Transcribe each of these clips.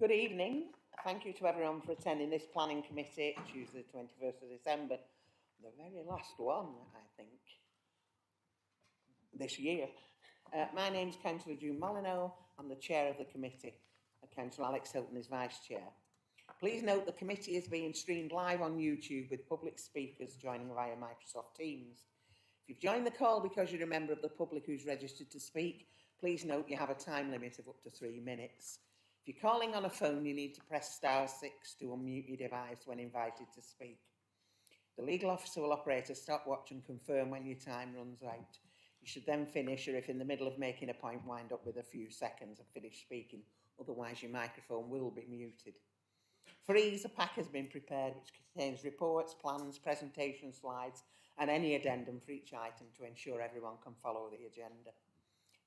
Good evening. Thank you to everyone for attending this planning committee Tuesday the 21st of December, the very last one, I think, this year. My name's Councillor June Molyneux. I'm the chair of the committee, and Councillor Alex Hilton is vice chair. Please note the committee is being streamed live on YouTube with public speakers joining via Microsoft Teams. If you've joined the call because you're a member of the public who's registered to speak, please note you have a time limit of up to 3 minutes. If you're calling on a phone, you need to press *6 to unmute your device when invited to speak. The legal officer will operate a stopwatch and confirm when your time runs out. You should then finish, or if in the middle of making a point, wind up with a few seconds and finish speaking. Otherwise, your microphone will be muted. For ease, a pack has been prepared which contains reports, plans, presentation slides and any addendum for each item to ensure everyone can follow the agenda.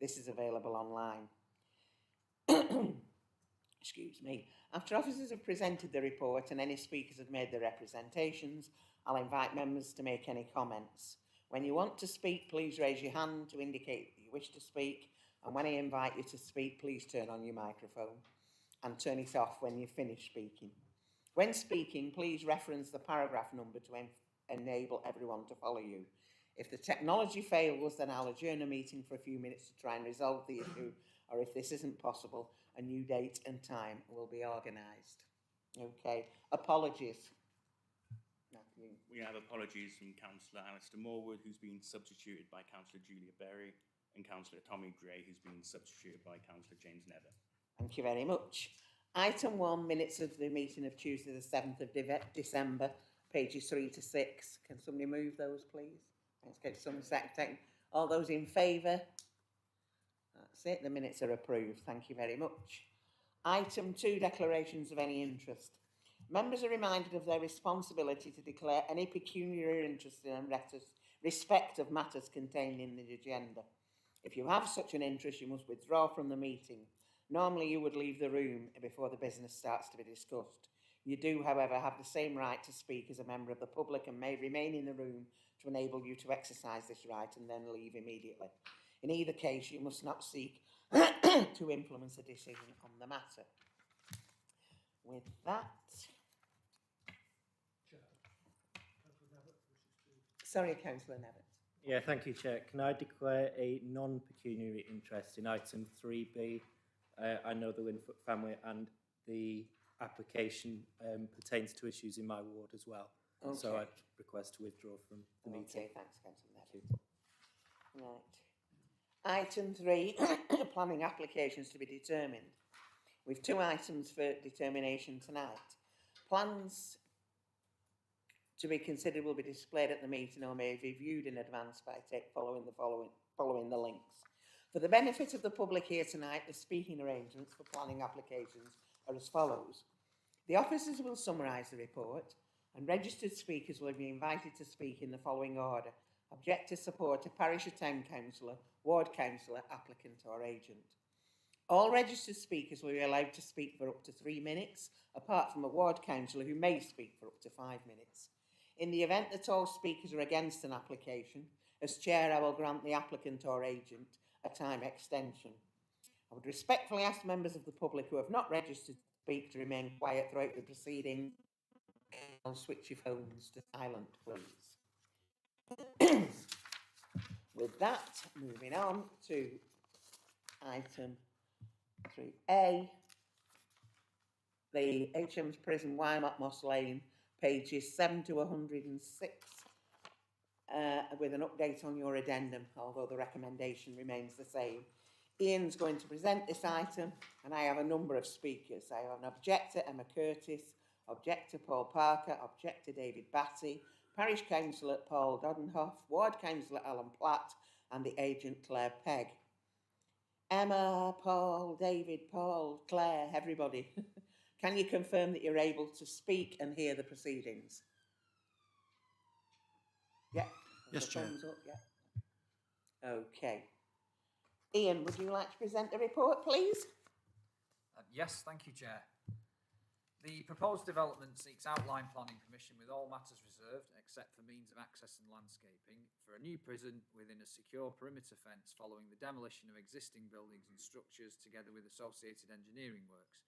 This is available online. Excuse me. After officers have presented the report and any speakers have made their representations, I'll invite members to make any comments. When you want to speak, please raise your hand to indicate that you wish to speak, and when I invite you to speak, please turn on your microphone and turn it off when you finish speaking. When speaking, please reference the paragraph number to enable everyone to follow you. If the technology fails, then I'll adjourn a meeting for a few minutes to try and resolve the issue, or if this isn't possible, a new date and time will be organised. Okay, apologies. Matthew. We have apologies from Councillor Alistair Morwood, who's been substituted by Councillor Julia Berry, and Councillor Tommy Gray, who's been substituted by Councillor James Neville. Thank you very much. Item 1, minutes of the meeting of Tuesday the 7th of December, pages 3 to 6. Can somebody move those, please? Let's get some second. All those in favour? That's it, the minutes are approved. Thank you very much. Item 2, declarations of any interest. Members are reminded of their responsibility to declare any pecuniary interest in respect of matters contained in the agenda. If you have such an interest, you must withdraw from the meeting. Normally, you would leave the room before the business starts to be discussed. You do, however, have the same right to speak as a member of the public and may remain in the room to enable you to exercise this right and then leave immediately. In either case, you must not seek to influence a decision on the matter. With that... Sorry, Councillor Neville. Yeah, thank you, Chair. Can I declare a non-pecuniary interest in item 3B? I know the Winfoot family and the application pertains to issues in my ward as well. Okay. So I'd request to withdraw from the meeting. Okay, thanks, Councillor Neville. Right. Item 3, planning applications to be determined. We've 2 items for determination tonight. Plans to be considered will be displayed at the meeting or may be viewed in advance by following the links. For the benefit of the public here tonight, the speaking arrangements for planning applications are as follows. The officers will summarise the report and registered speakers will be invited to speak in the following order: objector, supporter, parish or town councillor, ward councillor, applicant or agent. All registered speakers will be allowed to speak for up to 3 minutes, apart from a ward councillor who may speak for up to 5 minutes. In the event that all speakers are against an application, as chair I will grant the applicant or agent a time extension. I would respectfully ask members of the public who have not registered to speak to remain quiet throughout the proceeding. I'll switch your phones to silent, please. With that, moving on to item 3A, the HM's Prison Wymott, Moss Lane, pages 7 to 106, with an update on your addendum, although the recommendation remains the same. Ian's going to present this item, and I have a number of speakers. I have an objector, Emma Curtis, objector, Paul Parker, objector, David Batty, parish councillor, Paul Doddenhoff, ward councillor, Alan Platt, and the agent, Claire Pegg. Emma, Paul, David, Paul, Claire, everybody. Can you confirm that you're able to speak and hear the proceedings? Yeah. Yes, Chair. Up, yeah. Okay. Ian, would you like to present the report, please? Yes, thank you, Chair. The proposed development seeks outline planning permission with all matters reserved, except for means of access and landscaping, for a new prison within a secure perimeter fence following the demolition of existing buildings and structures together with associated engineering works,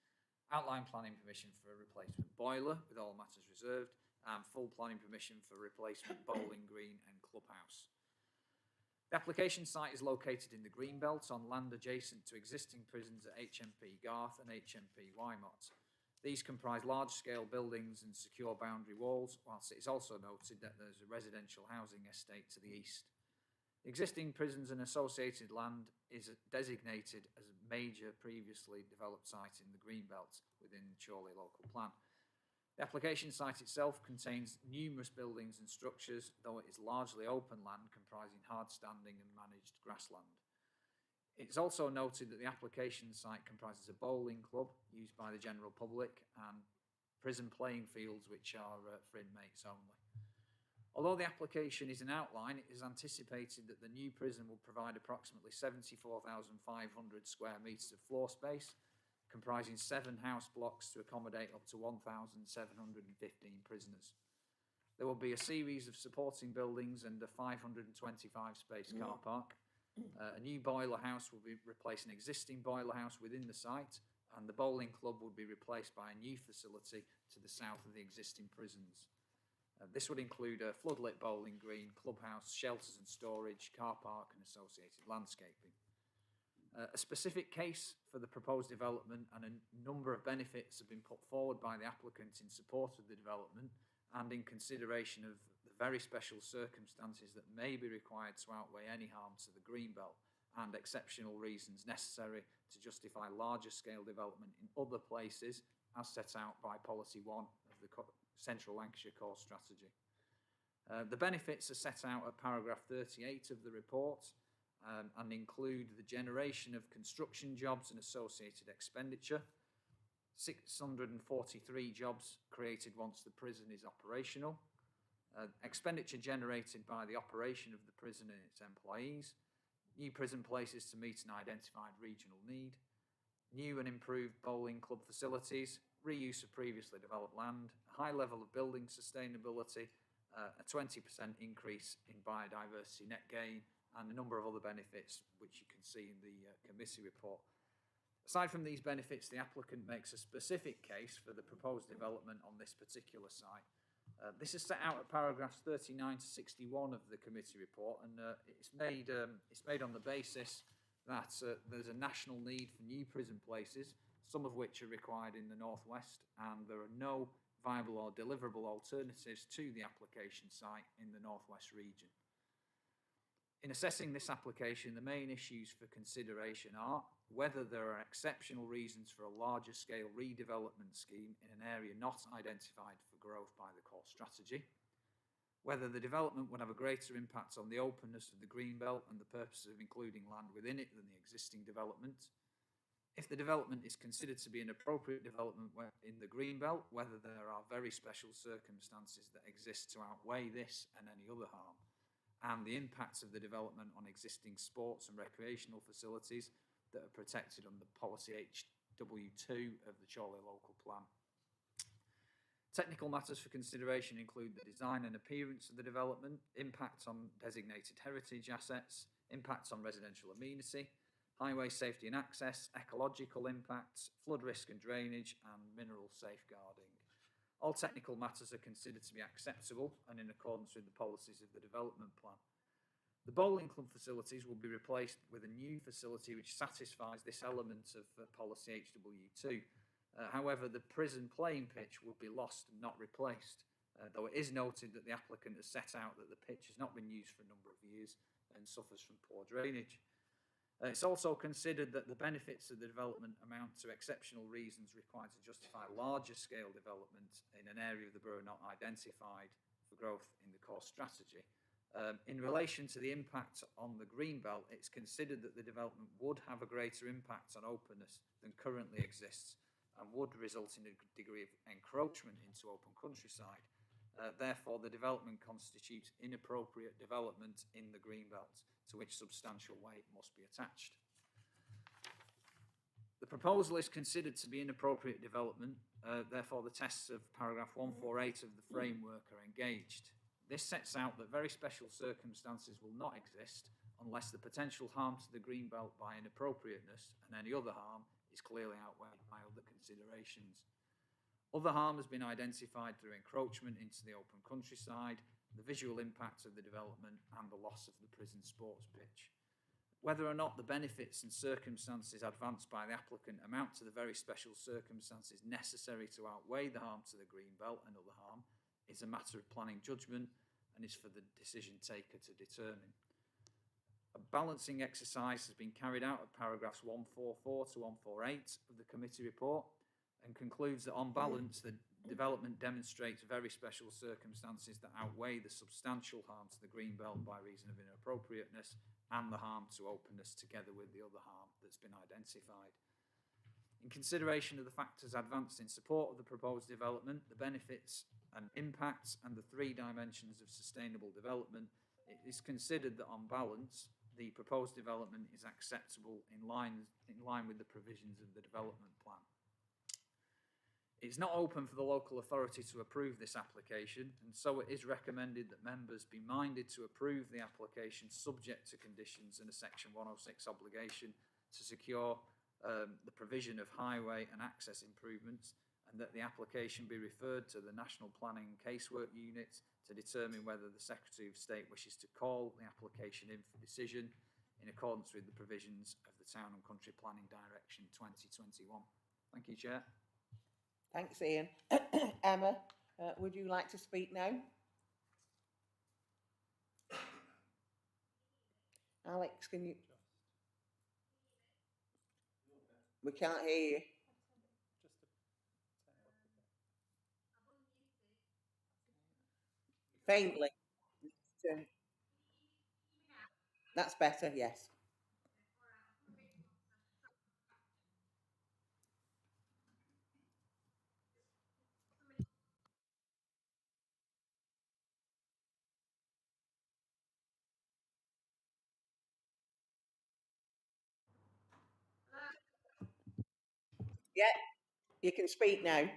outline planning permission for a replacement boiler with all matters reserved, and full planning permission for replacement bowling green and clubhouse. The application site is located in the Greenbelt on land adjacent to existing prisons at HMP Garth and HMP Wymott. These comprise large-scale buildings and secure boundary walls, whilst it is also noted that there is a residential housing estate to the east. The existing prisons and associated land is designated as a major previously developed site in the Greenbelt within the Chorley local plan. The application site itself contains numerous buildings and structures, though it is largely open land comprising hard-standing and managed grassland. It's also noted that the application site comprises a bowling club used by the general public and prison playing fields which are for inmates only. Although the application is an outline, it is anticipated that the new prison will provide approximately 74,500 square metres of floor space, comprising 7 house blocks to accommodate up to 1,715 prisoners. There will be a series of supporting buildings and a 525 space car park. A new boiler house will be replace an existing boiler house within the site, and the bowling club would be replaced by a new facility to the south of the existing prisons. This would include a floodlit bowling green, clubhouse, shelters and storage, car park and associated landscaping. A specific case for the proposed development and a number of benefits have been put forward by the applicant in support of the development and in consideration of the very special circumstances that may be required to outweigh any harm to the Greenbelt and exceptional reasons necessary to justify larger scale development in other places as set out by Policy 1 of the Central Lancashire Core Strategy. The benefits are set out at paragraph 38 of the report and include the generation of construction jobs and associated expenditure, 643 jobs created once the prison is operational, expenditure generated by the operation of the prison and its employees, new prison places to meet an identified regional need, new and improved bowling club facilities, reuse of previously developed land, a high level of building sustainability, a 20% increase in biodiversity net gain, and a number of other benefits which you can see in the committee report. Aside from these benefits, the applicant makes a specific case for the proposed development on this particular site. This is set out at paragraphs 39 to 61 of the committee report, and it's made on the basis that there's a national need for new prison places, some of which are required in the northwest, and there are no viable or deliverable alternatives to the application site in the northwest region. In assessing this application, the main issues for consideration are whether there are exceptional reasons for a larger scale redevelopment scheme in an area not identified for growth by the core strategy, whether the development would have a greater impact on the openness of the Greenbelt and the purpose of including land within it than the existing development, if the development is considered to be an appropriate development in the Greenbelt, whether there are very special circumstances that exist to outweigh this and any other harm, and the impacts of the development on existing sports and recreational facilities that are protected under Policy HW2 of the Chorley local plan. Technical matters for consideration include the design and appearance of the development, impacts on designated heritage assets, impacts on residential amenity, highway safety and access, ecological impacts, flood risk and drainage, and mineral safeguarding. All technical matters are considered to be acceptable and in accordance with the policies of the development plan. The bowling club facilities will be replaced with a new facility which satisfies this element of Policy HW2. However, the prison playing pitch will be lost and not replaced, though it is noted that the applicant has set out that the pitch has not been used for a number of years and suffers from poor drainage. It's also considered that the benefits of the development amount to exceptional reasons required to justify larger scale development in an area of the borough not identified for growth in the core strategy. In relation to the impact on the Greenbelt, it's considered that the development would have a greater impact on openness than currently exists and would result in a degree of encroachment into open countryside. Therefore, the development constitutes inappropriate development in the Greenbelt, to which substantial weight must be attached. The proposal is considered to be inappropriate development, therefore the tests of paragraph 148 of the framework are engaged. This sets out that very special circumstances will not exist unless the potential harm to the Greenbelt by inappropriateness and any other harm is clearly outweighed by other considerations. Other harm has been identified through encroachment into the open countryside, the visual impact of the development, and the loss of the prison sports pitch. Whether or not the benefits and circumstances advanced by the applicant amount to the very special circumstances necessary to outweigh the harm to the greenbelt and other harm is a matter of planning judgment and is for the decision taker to determine. A balancing exercise has been carried out at paragraphs 144 to 148 of the committee report and concludes that on balance the development demonstrates very special circumstances that outweigh the substantial harm to the greenbelt by reason of inappropriateness and the harm to openness together with the other harm that's been identified. In consideration of the factors advanced in support of the proposed development, the benefits and impacts and the three dimensions of sustainable development, it is considered that on balance the proposed development is acceptable in line with the provisions of the development plan. It's not open for the local authority to approve this application, and so it is recommended that members be minded to approve the application subject to conditions and a Section 106 obligation to secure the provision of highway and access improvements, and that the application be referred to the National Planning Casework Unit to determine whether the Secretary of State wishes to call the application in for decision in accordance with the provisions of the Town and Country Planning Direction 2021. Thank you, Chair. Thanks, Ian. Emma, would you like to speak now? Alex, can you? We can't hear you. Faintly. That's better, yes. Yeah, you can speak now.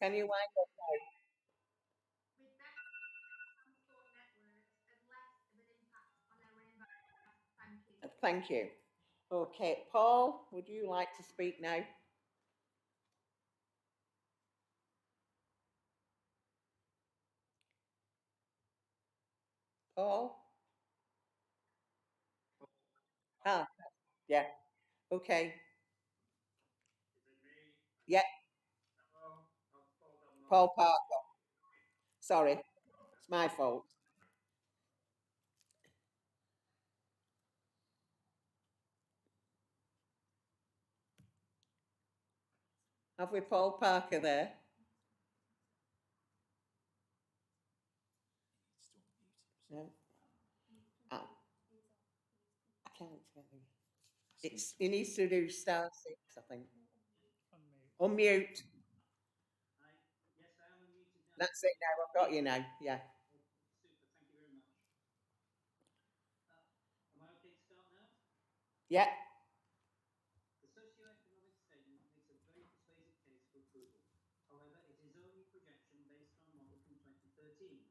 Can you wind up now? With better transport networks and less of an impact on our environment. Thank you. Thank you. Okay, Paul, would you like to speak now? Paul? Ah, yeah. Okay. Yeah. Paul Parker. Sorry, it's my fault. Have we Paul Parker there? No. Ah. I can't get him. It's he needs to do star 6, I think. Unmute. Yes, I am unmuted now. That's it now. I've got you now. Yeah. Super, thank you very much. Am I okay to start now? Yeah. The socio-economic statement makes a very persuasive case for approval. However, it is only a projection based on a model from 2013.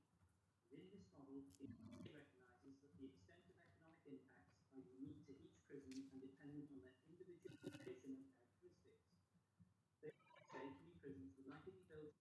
Within this model, it recognises that the extent of economic impacts are unique to each prison and dependent on their individual location and characteristics. They say new prisons would likely be built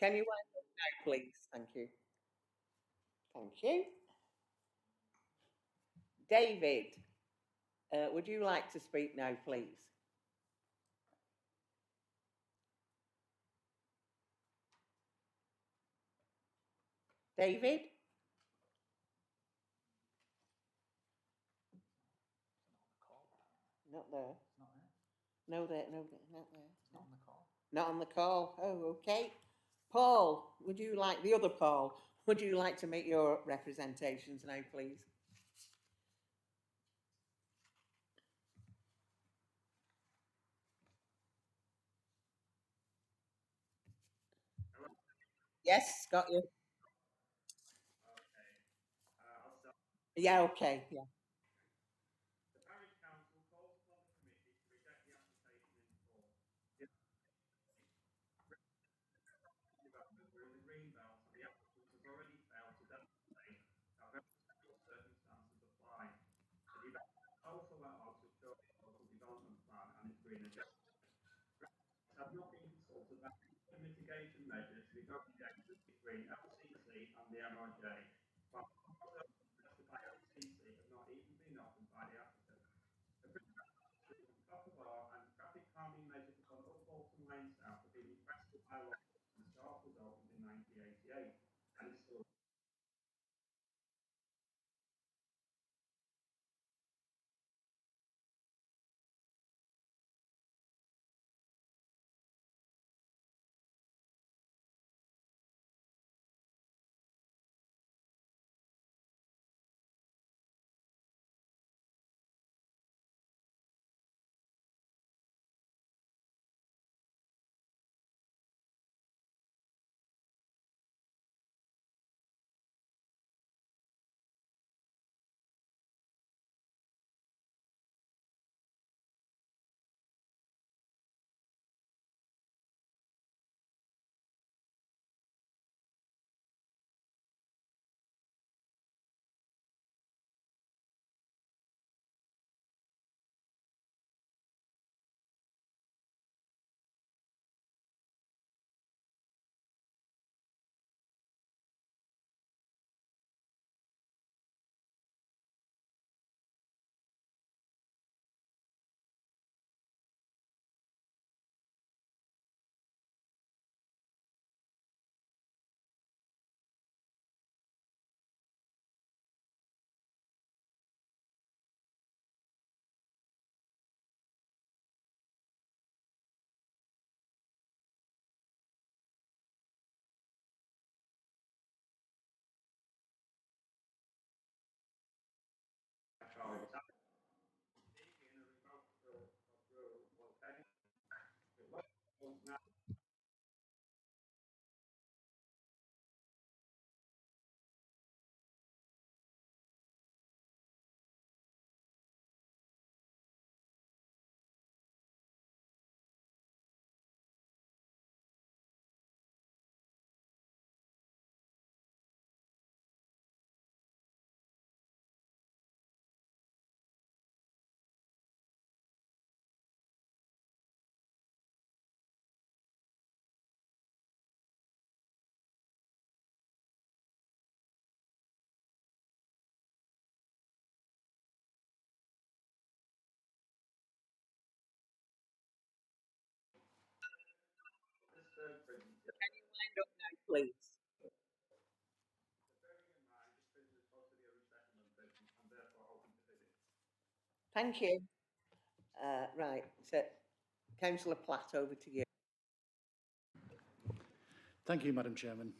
Can you wind up now, please? Thank you. Thank you. David, would you like to speak now, please? David? Not there. Not there. No, there. No, there. Not there. Not on the call. Not on the call. Oh, okay. Paul, would you like the other Paul? Would you like to make your representations now, please? Yes, got you. Yeah, okay, yeah. The parish council calls upon the committee to reject the application in full. The development were in the green belt and the applicant has already failed to demonstrate that very special circumstances apply. The development also allowed to show its local development plan and its green agenda. Residents have not been consulted about the mitigation measures negotiated between LCC and the MOJ, while proposals suggested by LCC have not even been offered by the applicant. The proper law and traffic calming measures upon Walton Lane South have been requested by law since the start was opened in 1988 and is still. Wind up now, please. Thank you. Right, so Councillor Platt, over to you. Thank you, Madam Chairman.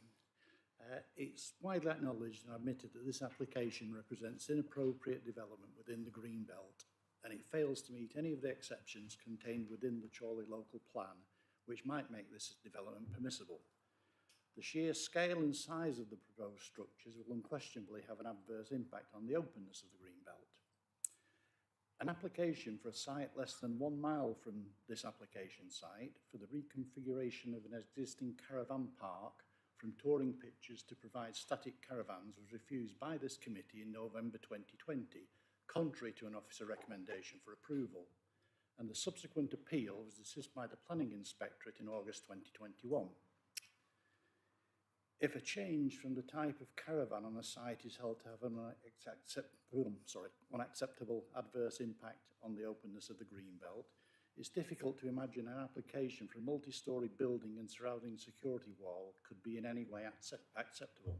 It's widely acknowledged and admitted that this application represents inappropriate development within the Green Belt, and it fails to meet any of the exceptions contained within the Chorley local plan, which might make this development permissible. The sheer scale and size of the proposed structures will unquestionably have an adverse impact on the openness of the Green Belt. An application for a site less than 1 mile from this application site for the reconfiguration of an existing caravan park from touring pitches to provide static caravans was refused by this committee in November 2020, contrary to an officer recommendation for approval, and the subsequent appeal was dismissed by the planning inspectorate in August 2021. If a change from the type of caravan on a site is held to have an unacceptable adverse impact on the openness of the green belt, it's difficult to imagine an application for a multi-storey building and surrounding security wall could be in any way acceptable.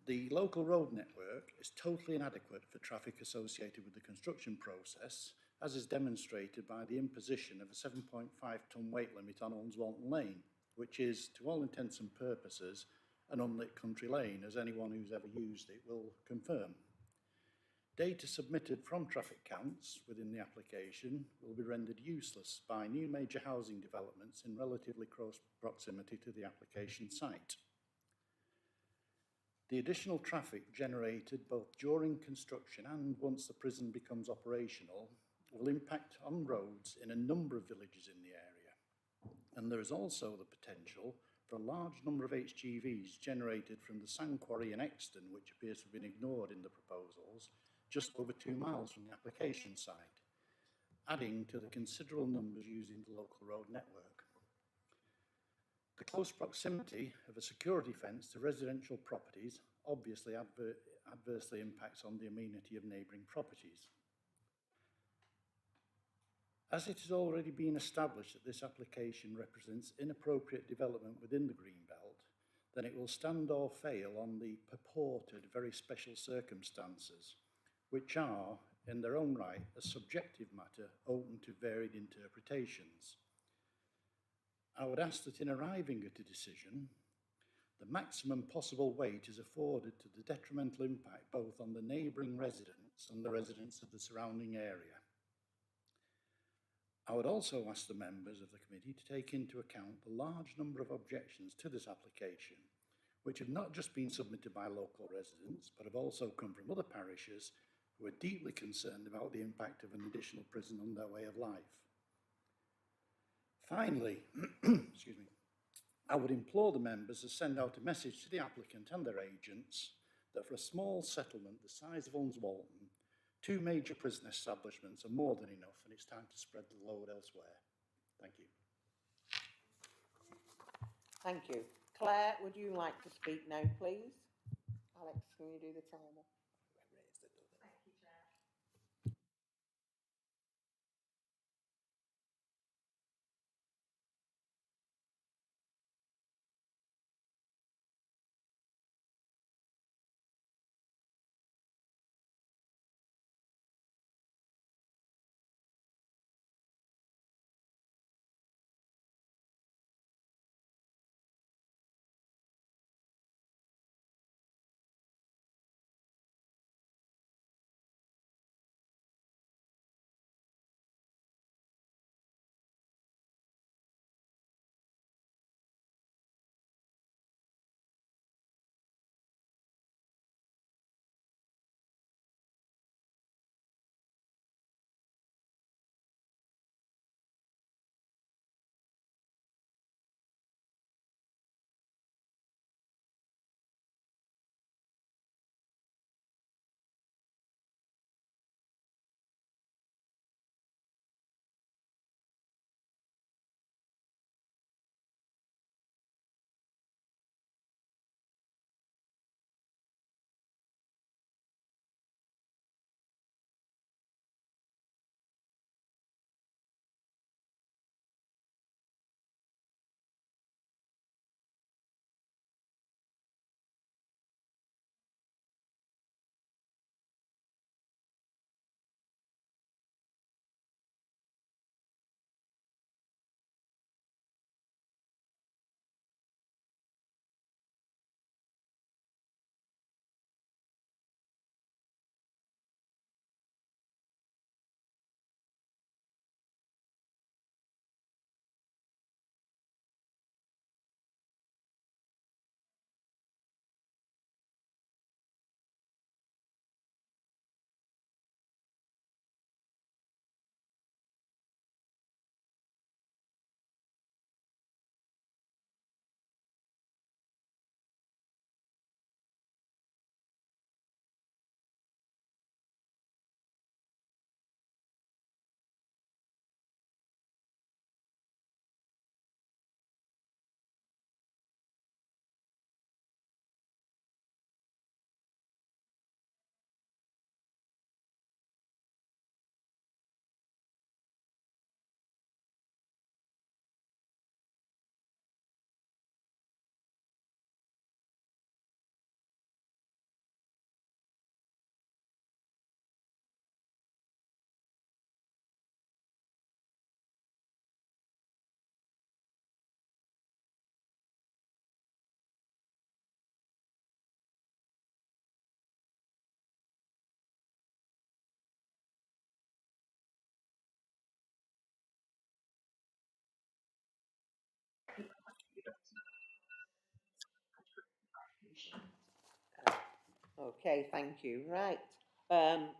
The local road network is totally inadequate for traffic associated with the construction process, as is demonstrated by the imposition of a 7.5-tonne weight limit on Walton Lane, which is, to all intents and purposes, an unlit country lane, as anyone who's ever used it will confirm. Data submitted from traffic counts within the application will be rendered useless by new major housing developments in relatively close proximity to the application site. The additional traffic generated both during construction and once the prison becomes operational will impact on roads in a number of villages in the area. And there is also the potential for a large number of HGVs generated from the sand quarry in Exton, which appears to have been ignored in the proposals, just over 2 miles from the application site, adding to the considerable numbers using the local road network. The close proximity of a security fence to residential properties obviously adversely impacts on the amenity of neighbouring properties. As it has already been established that this application represents inappropriate development within the Greenbelt, then it will stand or fail on the purported very special circumstances, which are, in their own right, a subjective matter open to varied interpretations. I would ask that in arriving at a decision, the maximum possible weight is afforded to the detrimental impact both on the neighbouring residents and the residents of the surrounding area. I would also ask the members of the committee to take into account the large number of objections to this application, which have not just been submitted by local residents, but have also come from other parishes who are deeply concerned about the impact of an additional prison on their way of life. Finally, excuse me, I would implore the members to send out a message to the applicant and their agents that for a small settlement the size of Walton, 2 major prison establishments are more than enough, and it's time to spread the load elsewhere. Thank you. Thank you. Claire, would you like to speak now, please? Alex, can you do the timer? Okay, thank you. Right,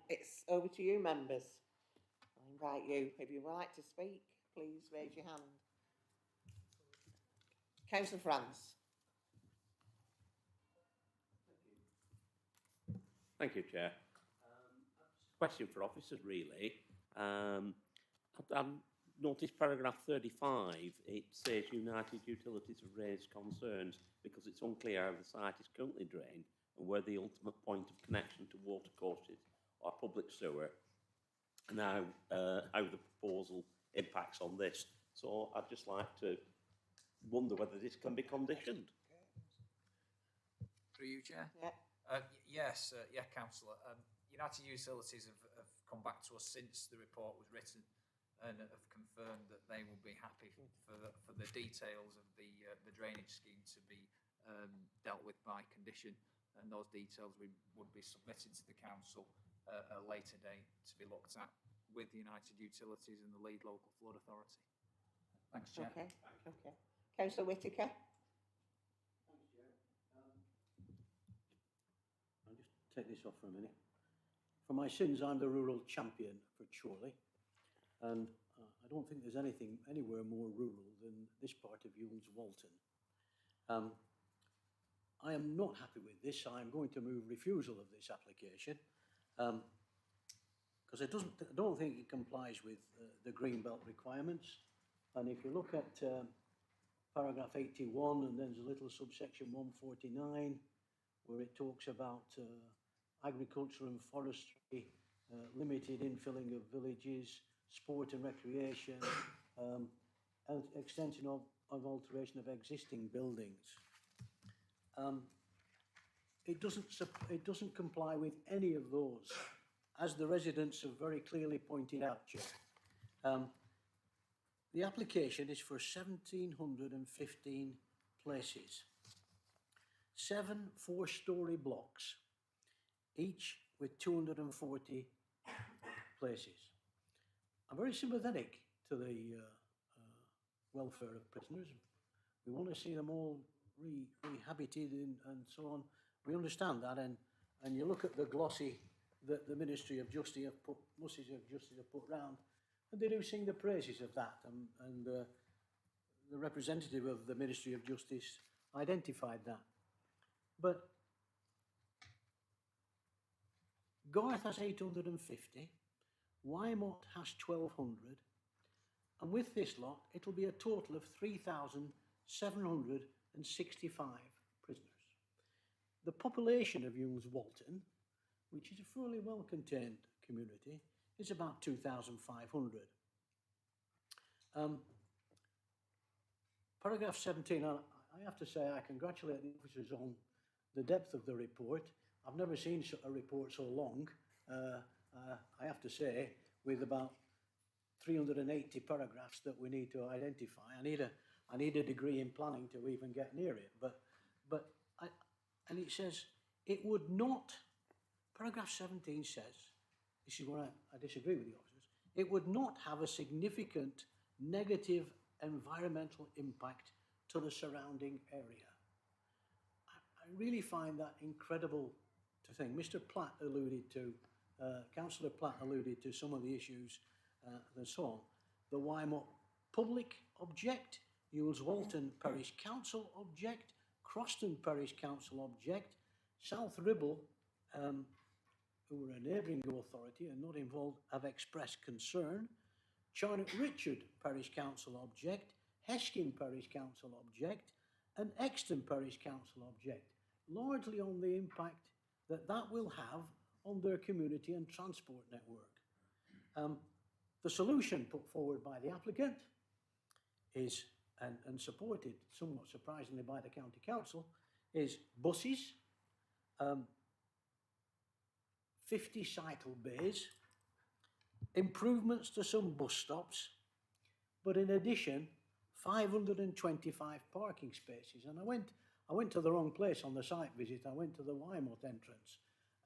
it's over to you, members. I invite you, if you would like to speak, please raise your hand. Councillor France. Thank you, Chair. Question for officers, really. I've noticed paragraph 35, it says United Utilities have raised concerns because it's unclear how the site is currently drained and where the ultimate point of connection to watercourses or public sewer, and how the proposal impacts on this. So I'd just like to wonder whether this can be conditioned. Through you, Chair? Yeah. Yes, Councillor. United Utilities have come back to us since the report was written and have confirmed that they will be happy for the details of the drainage scheme to be dealt with by condition, and those details would be submitted to the council at a later date to be looked at with United Utilities and the lead local flood authority. Thanks, Chair. Okay, okay. Councillor Whittaker. Thanks, Chair. I'll just take this off for a minute. For my sins, I'm the rural champion for Chorley, and I don't think there's anything anywhere more rural than this part of Ulnes, Walton. I am not happy with this. I'm going to move refusal of this application because I don't think it complies with the Greenbelt requirements. And if you look at paragraph 81, and then there's a little subsection 149 where it talks about agriculture and forestry, limited infilling of villages, sport and recreation, and extension of alteration of existing buildings. It doesn't comply with any of those, as the residents have very clearly pointed out, Chair. The application is for 1,715 places, 7 4-storey blocks, each with 240 places. I'm very sympathetic to the welfare of prisoners. We want to see them all rehabited and so on. We understand that, and you look at the glossy that the Ministry of Justice have put round, and they do sing the praises of that, and the representative of the Ministry of Justice identified that. But Garth has 850, Wymott has 1,200, and with this lot, it'll be a total of 3,765 prisoners. The population of Ulnes Walton, which is a fairly well-contained community, is about 2,500. Paragraph 17, I have to say I congratulate the officers on the depth of the report. I've never seen a report so long, I have to say, with about 380 paragraphs that we need to identify. I need a degree in planning to even get near it, and it says it would not, paragraph 17 says, this is where I disagree with the officers, it would not have a significant negative environmental impact to the surrounding area. I really find that incredible to think. Mr. Platt alluded to, Councillor Platt alluded to some of the issues and so on. The Wymott Public object, Ulnes Walton Parish Council object, Croston Parish Council object, South Ribble, who are a neighbouring authority and not involved, have expressed concern. Charnock Richard Parish Council object, Heskin Parish Council object, and Exton Parish Council object, largely on the impact that will have on their community and transport network. The solution put forward by the applicant is, and supported somewhat surprisingly by the County Council, is buses, 50 cycle bays, improvements to some bus stops, but in addition, 525 parking spaces. And I went to the wrong place on the site visit. I went to the Wymott entrance,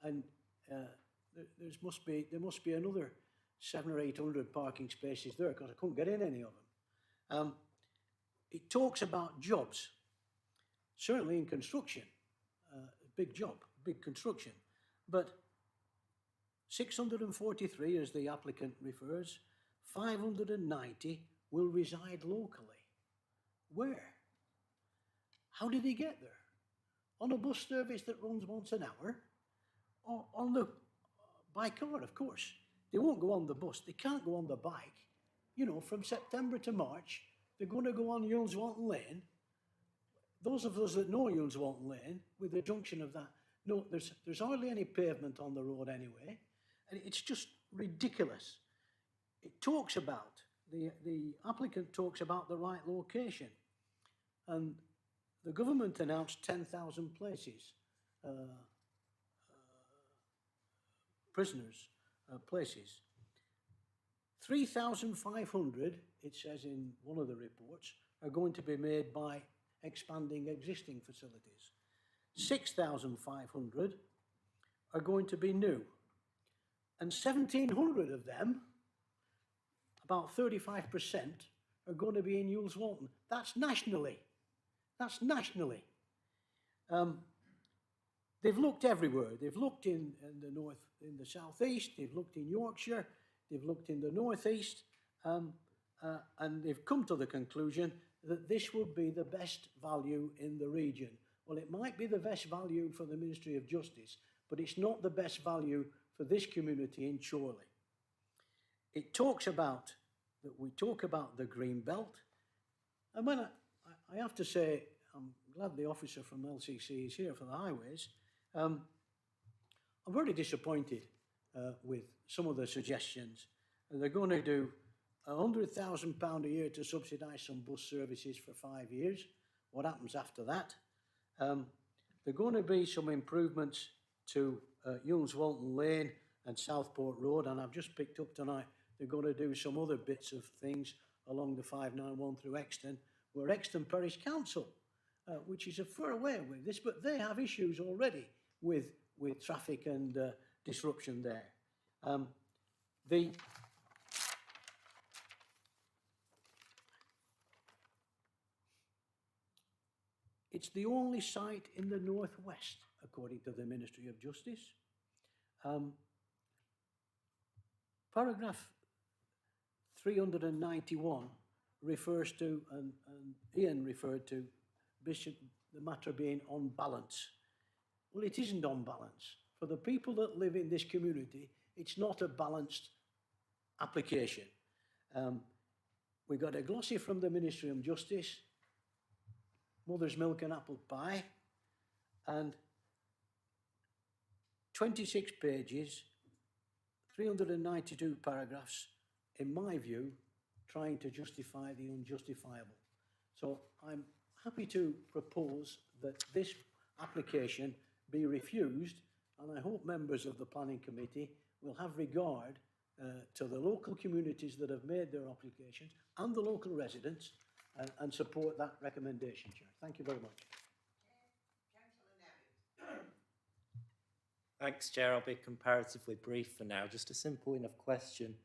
and there must be another 700 or 800 parking spaces there, because I couldn't get in any of them. It talks about jobs, certainly in construction, big job, big construction. But 643, as the applicant refers, 590 will reside locally. Where? How did they get there? On a bus service that runs once an hour? Or on the by car, of course. They won't go on the bus. They can't go on the bike. You know, from September to March, they're going to go on Walton Lane. Those of us that know Walton Lane, with the junction of that, no, there's hardly any pavement on the road anyway. And it's just ridiculous. It talks about, the applicant talks about the right location. And the government announced 10,000 places, prisoners' places. 3,500, it says in one of the reports, are going to be made by expanding existing facilities. 6,500 are going to be new. And 1,700 of them, about 35%, are going to be in Walton. That's nationally. That's nationally. They've looked everywhere. They've looked in the north, in the southeast. They've looked in Yorkshire. They've looked in the northeast. And they've come to the conclusion that this would be the best value in the region. Well, it might be the best value for the Ministry of Justice, but it's not the best value for this community in Chorley. It talks about, that we talk about the green belt. And when I have to say, I'm glad the officer from LCC is here for the highways. I'm very disappointed with some of the suggestions. They're going to do £100,000 a year to subsidise some bus services for 5 years. What happens after that? There are going to be some improvements to Walton Lane and Southport Road, and I've just picked up tonight they're going to do some other bits of things along the 591 through Exton, where Exton Parish Council, which is a far away with this, but they have issues already with traffic and disruption there. It's the only site in the northwest, according to the Ministry of Justice. Paragraph 391 refers to, and Ian referred to, Bishop, the matter being on balance. Well, it isn't on balance. For the people that live in this community, it's not a balanced application. We got a glossy from the Ministry of Justice, mother's milk and apple pie, and 26 pages, 392 paragraphs, in my view, trying to justify the unjustifiable. So I'm happy to propose that this application be refused, and I hope members of the Planning Committee will have regard to the local communities that have made their applications and the local residents and support that recommendation, Chair. Thank you very much. Thanks, Chair. I'll be comparatively brief for now. Just a simple enough question.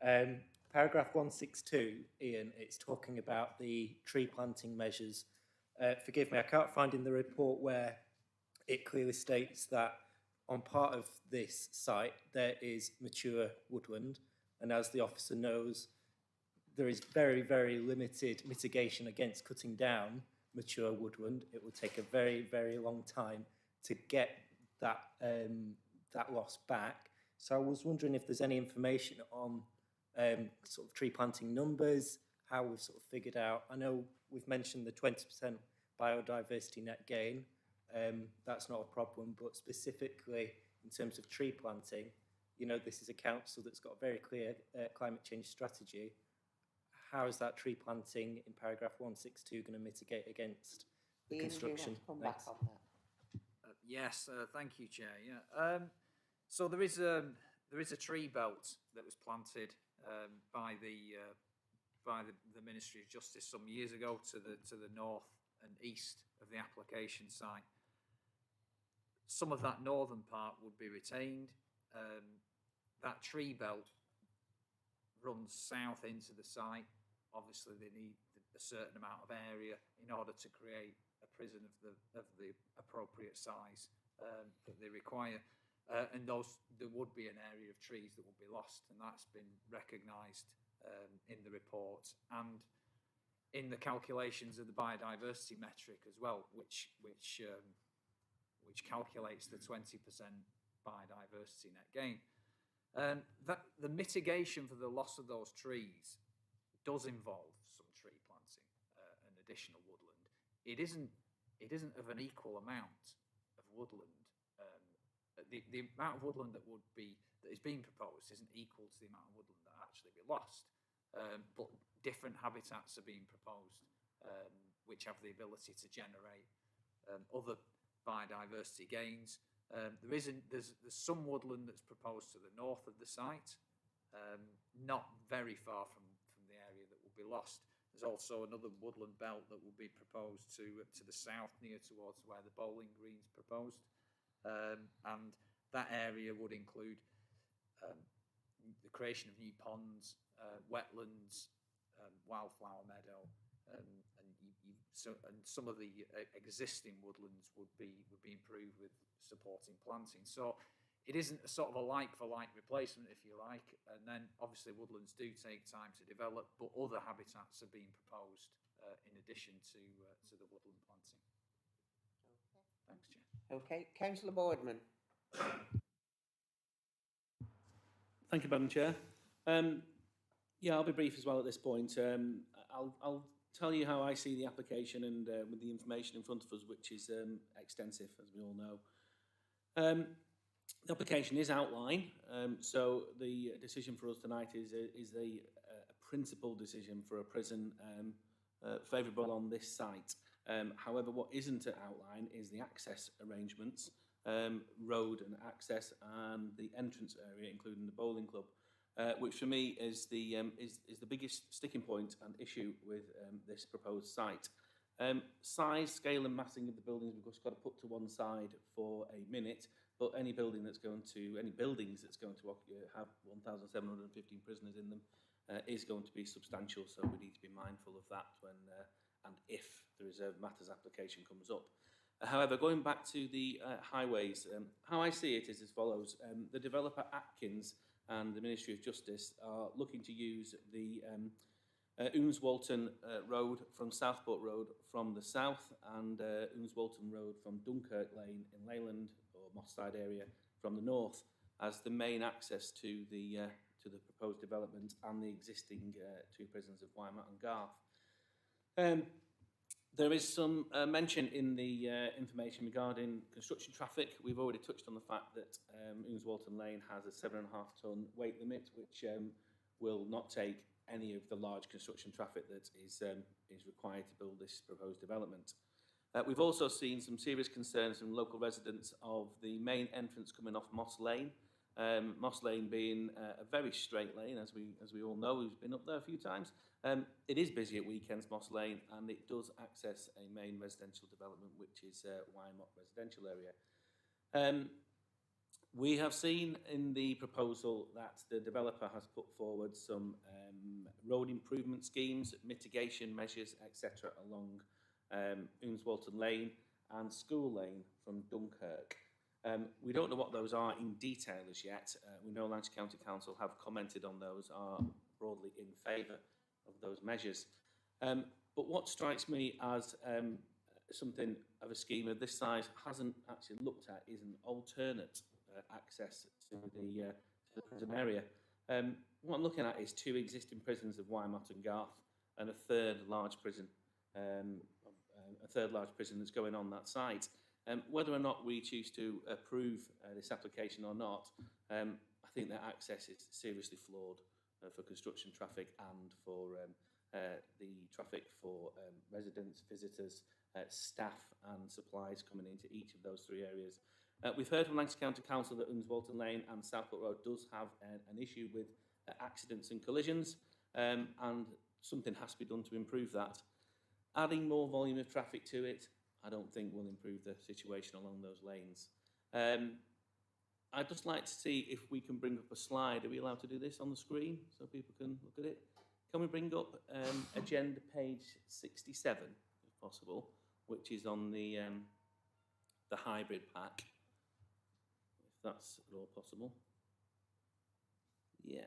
Paragraph 162, Ian, it's talking about the tree planting measures. Forgive me, I can't find in the report where it clearly states that on part of this site there is mature woodland, and as the officer knows, there is very, very limited mitigation against cutting down mature woodland. It will take a very, very long time to get that that loss back. So I was wondering if there's any information on sort of tree planting numbers, how we've sort of figured out. I know we've mentioned the 20% biodiversity net gain. That's not a problem, but specifically in terms of tree planting, you know, this is a council that's got a very clear climate change strategy. How is that tree planting in paragraph 162 going to mitigate against the construction? Come back on that. Yes, thank you, Chair. Yeah. So there is a tree belt that was planted by the Ministry of Justice some years ago to the north and east of the application site. Some of that northern part would be retained. That tree belt runs south into the site. Obviously, they need a certain amount of area in order to create a prison of the appropriate size that they require. and there would be an area of trees that would be lost, and that's been recognised in the report and in the calculations of the biodiversity metric as well, which calculates the 20% biodiversity net gain. That the mitigation for the loss of those trees does involve some tree planting and additional woodland. It isn't of an equal amount of woodland. The amount of woodland that is being proposed isn't equal to the amount of woodland that actually be lost. But different habitats are being proposed, which have the ability to generate other biodiversity gains. There's some woodland that's proposed to the north of the site, not very far from the area that will be lost. There's also another woodland belt that will be proposed to the south, near towards where the bowling green's proposed, and that area would include the creation of new ponds, wetlands, wildflower meadow, and some of the existing woodlands would be improved with supporting planting. So it isn't a sort of a like-for-like replacement, if you like, and then obviously woodlands do take time to develop, but other habitats are being proposed in addition to the woodland planting. Thanks, Chair. Okay, Councillor Boardman. Thank you, Madam Chair. Yeah, I'll be brief as well at this point. I'll tell you how I see the application and with the information in front of us, which is extensive, as we all know. The application is outlined, so the decision for us tonight is a principal decision for a prison favourable on this site. However, what isn't outlined is the access arrangements, road and access, and the entrance area, including the bowling club, which for me is the biggest sticking point and issue with this proposed site. Size, scale and massing of the buildings we've just got to put to one side for a minute, but any buildings that's going to have 1,715 prisoners in them is going to be substantial, so we need to be mindful of that when and if the Reserve Matters application comes up. However, going back to the highways, how I see it is as follows. The developer Atkins and the Ministry of Justice are looking to use the Walton Road from Southport Road from the south, and Walton Road from Dunkirk Lane in Leyland or Moss Side area from the north as the main access to the proposed development and the existing two prisons of Wymott and Garth. There is some mention in the information regarding construction traffic. We've already touched on the fact that Walton Lane has a 7.5 tonne weight limit, which will not take any of the large construction traffic that is required to build this proposed development. We've also seen some serious concerns from local residents of the main entrance coming off Moss Lane. Moss Lane being a very straight lane, as we all know, we've been up there a few times. It is busy at weekends, Moss Lane, and it does access a main residential development, which is Wymott residential area. We have seen in the proposal that the developer has put forward some road improvement schemes, mitigation measures, etc. along Walton Lane and School Lane from Dunkirk. We don't know what those are in detail as yet. We know Lancashire County Council have commented on those, are broadly in favour of those measures. But what strikes me as something of a scheme of this size hasn't actually looked at is an alternate access to the prison area. What I'm looking at is two existing prisons of Wymott and Garth and a third large prison that's going on that site. Whether or not we choose to approve this application or not, I think that access is seriously flawed for construction traffic and for the traffic for residents, visitors, staff and supplies coming into each of those three areas. We've heard from Lancashire County Council that Walton Lane and Southport Road does have an issue with accidents and collisions, and something has to be done to improve that. Adding more volume of traffic to it, I don't think will improve the situation along those lanes. I'd just like to see if we can bring up a slide. Are we allowed to do this on the screen so people can look at it? Can we bring up agenda page 67, if possible, which is on the hybrid pack? that's at all possible. Yeah.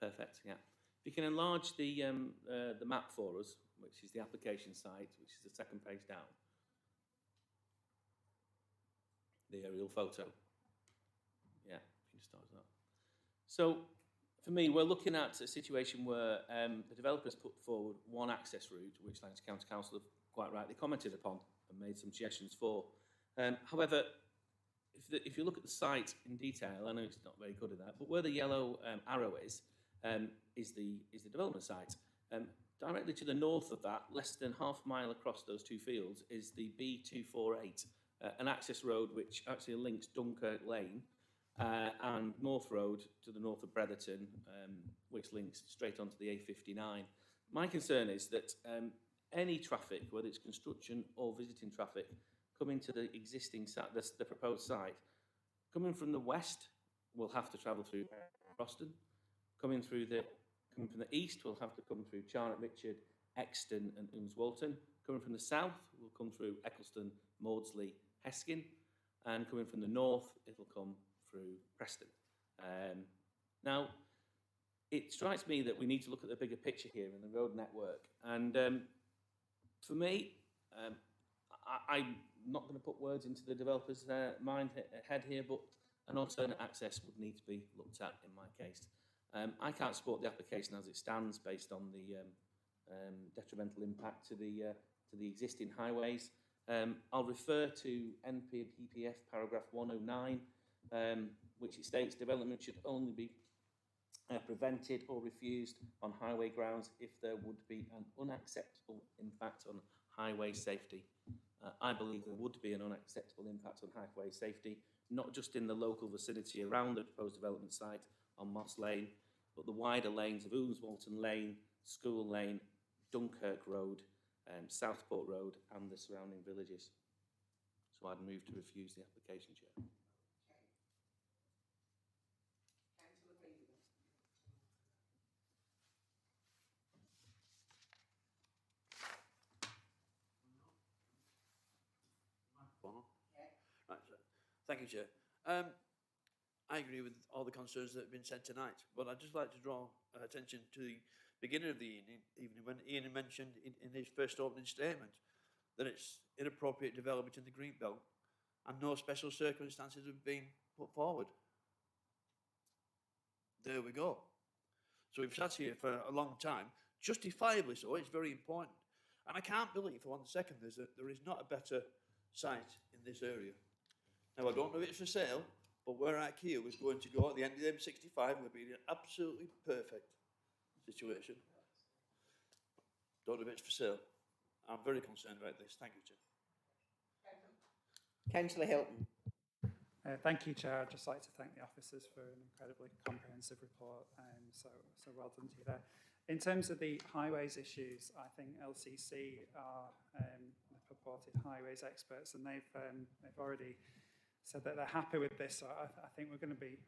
Perfect, yeah. If you can enlarge the map for us, which is the application site, which is the second page down. The aerial photo. Yeah, you can start that. So, for me, we're looking at a situation where the developers put forward one access route, which Lancashire County Council have quite rightly commented upon and made some suggestions for. However, if you look at the site in detail, I know it's not very good at that, but where the yellow arrow is the development site. Directly to the north of that, less than half a mile across those two fields, is the B248, an access road which actually links Dunkirk Lane and North Road to the north of Bretherton, which links straight onto the A59. My concern is that any traffic, whether it's construction or visiting traffic, coming to the existing site, the proposed site, coming from the west, will have to travel through Boston. Coming from the east, will have to come through Charnock, Richard, Exton and Walton. Coming from the south, will come through Eccleston, Maudsley, Heskin. And coming from the north, it'll come through Preston. Now, it strikes me that we need to look at the bigger picture here in the road network. And for me, I'm not going to put words into the developer's head here, but an alternate access would need to be looked at in my case. I can't support the application as it stands based on the detrimental impact to the existing highways. I'll refer to NPPF paragraph 109, which it states development should only be prevented or refused on highway grounds if there would be an unacceptable impact on highway safety. I believe there would be an unacceptable impact on highway safety, not just in the local vicinity around the proposed development site on Moss Lane, but the wider lanes of Ulnes, Walton Lane, School Lane, Dunkirk Road, Southport Road and the surrounding villages. So I'd move to refuse the application, Chair. Right, so, thank you, Chair. I agree with all the concerns that have been said tonight, but I'd just like to draw attention to the beginning of the evening when Ian mentioned in his first opening statement that it's inappropriate development in the Greenbelt and no special circumstances have been put forward. There we go. So we've sat here for a long time, justifiably so, it's very important. And I can't believe for 1 second that there is not a better site in this area. Now, I don't know if it's for sale, but where IKEA was going to go at the end of the M65 would be an absolutely perfect situation. Don't know if it's for sale. I'm very concerned about this. Thank you, Chair. Councillor Hilton. Thank you, Chair. I'd just like to thank the officers for an incredibly comprehensive report. So well done to you there. In terms of the highways issues, I think LCC are the purported highways experts, and they've already said that they're happy with this. So I think we're going to be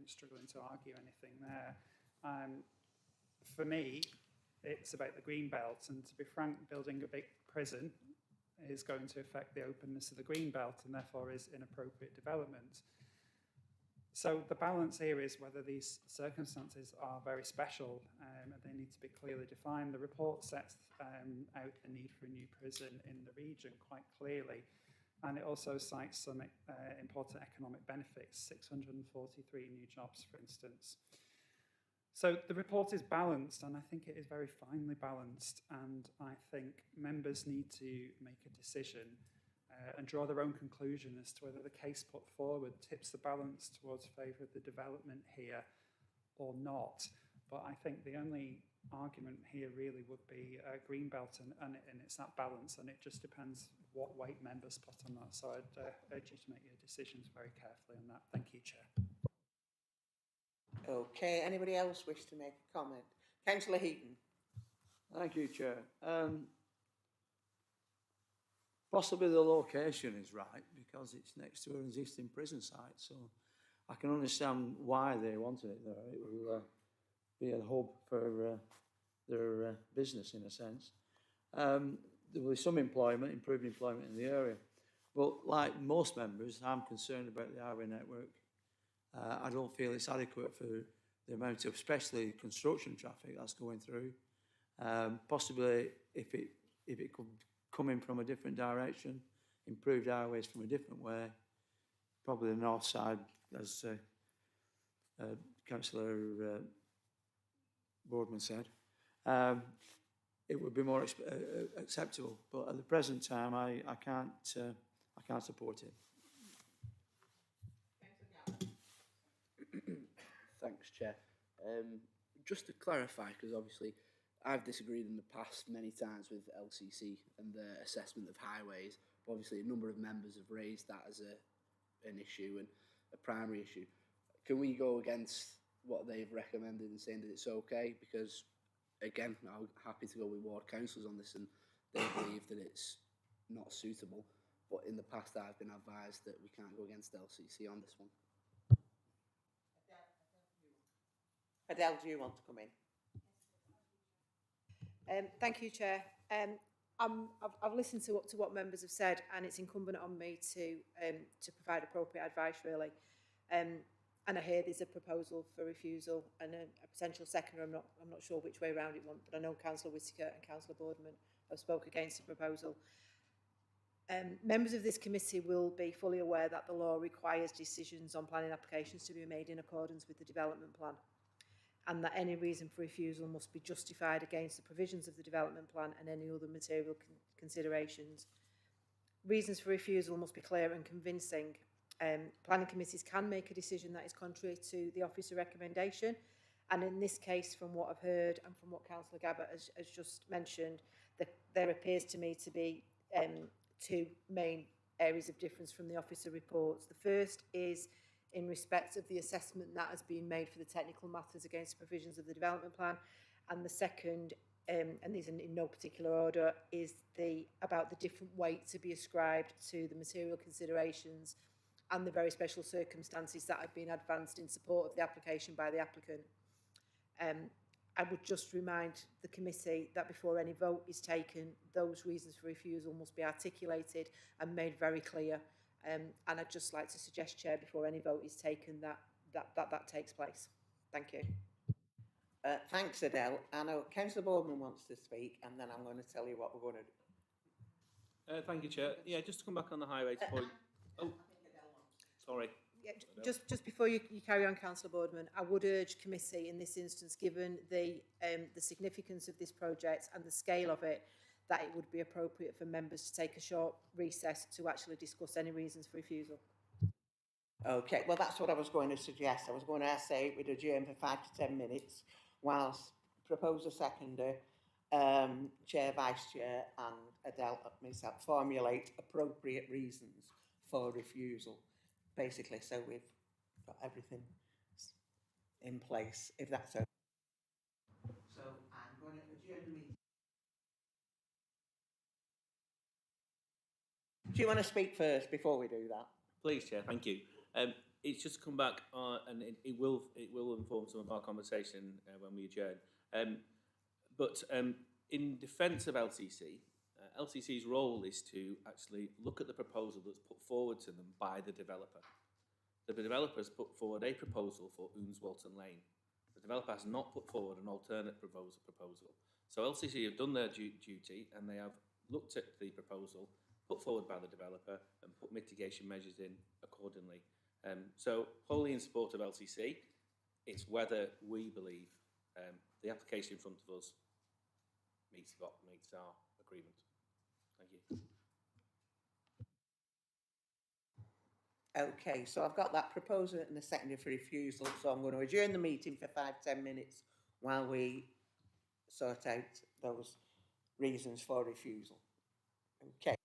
struggling to argue anything there. For me, it's about the green belt, and to be frank, building a big prison is going to affect the openness of the green belt and therefore is inappropriate development. So the balance here is whether these circumstances are very special and they need to be clearly defined. The report sets out the need for a new prison in the region quite clearly, and it also cites some important economic benefits, 643 new jobs, for instance. So the report is balanced, and I think it is very finely balanced, and I think members need to make a decision and draw their own conclusion as to whether the case put forward tips the balance towards favour of the development here or not. But I think the only argument here really would be Greenbelt, and it's that balance, and it just depends what weight members put on that. So I'd urge you to make your decisions very carefully on that. Thank you, Chair. Okay, anybody else wish to make a comment? Councillor Heaton. Thank you, Chair. Possibly the location is right because it's next to an existing prison site, so I can understand why they wanted it there. It will be a hub for their business in a sense. There will be some employment, improved employment in the area. But like most members, I'm concerned about the highway network. I don't feel it's adequate for the amount of, especially construction traffic that's going through. Possibly, if it could come in from a different direction, improved highways from a different way, probably the north side, as Councillor Boardman said, it would be more acceptable. But at the present time, I can't support it. Thanks, Chair. Just to clarify, because obviously I've disagreed in the past many times with LCC and their assessment of highways. Obviously, a number of members have raised that as an issue and a primary issue. Can we go against what they've recommended and saying that it's okay? Because, again, I'm happy to go with ward councillors on this, and they believe that it's not suitable. But in the past, I've been advised that we can't go against LCC on this one. Adele, do you want to come in? Thank you, Chair. I've listened to what members have said, and it's incumbent on me to provide appropriate advice, really. And I hear there's a proposal for refusal and a potential seconder. I'm not sure which way around it went, but I know Councillor Whittaker and Councillor Boardman have spoke against the proposal. Members of this committee will be fully aware that the law requires decisions on planning applications to be made in accordance with the development plan, and that any reason for refusal must be justified against the provisions of the development plan and any other material considerations. Reasons for refusal must be clear and convincing. Planning committees can make a decision that is contrary to the officer recommendation, and in this case, from what I've heard and from what Councillor Gabbard has just mentioned, there appears to me to be two main areas of difference from the officer reports. The first is in respect of the assessment that has been made for the technical matters against the provisions of the development plan, and the second, and these are in no particular order, is about the different weight to be ascribed to the material considerations and the very special circumstances that have been advanced in support of the application by the applicant. I would just remind the committee that before any vote is taken, those reasons for refusal must be articulated and made very clear. And I'd just like to suggest, Chair, before any vote is taken, that takes place. Thank you. Thanks, Adele. I know Councillor Boardman wants to speak, and then I'm going to tell you what we're going to do. Thank you, Chair. Yeah, just to come back on the highways point. Oh, sorry. Yeah, just before you carry on, Councillor Boardman, I would urge committee in this instance, given the significance of this project and the scale of it, that it would be appropriate for members to take a short recess to actually discuss any reasons for refusal. Okay, well, that's what I was going to suggest. I was going to say we'd adjourn for 5 to 10 minutes whilst proposer, seconder, chair, vice chair and Adele myself formulate appropriate reasons for refusal, basically, so we've got everything in place, if that's okay. So I'm going to adjourn the meeting. Do you want to speak first before we do that? Please, Chair. Thank you. It's just come back, and it will inform some of our conversation when we adjourn. But in defence of LCC, LCC's role is to actually look at the proposal that's put forward to them by the developer. The developer has put forward a proposal for Ulnes, Walton Lane. The developer has not put forward an alternate proposal. So LCC have done their duty, and they have looked at the proposal put forward by the developer and put mitigation measures in accordingly. So wholly in support of LCC, it's whether we believe the application in front of us meets our agreement. Thank you. Okay, so I've got that proposal and the seconder for refusal, so I'm going to adjourn the meeting for 5 to 10 minutes while we sort out those reasons for refusal. Okay.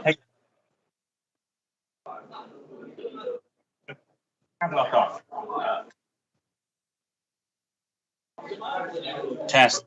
Take padlock off. Test.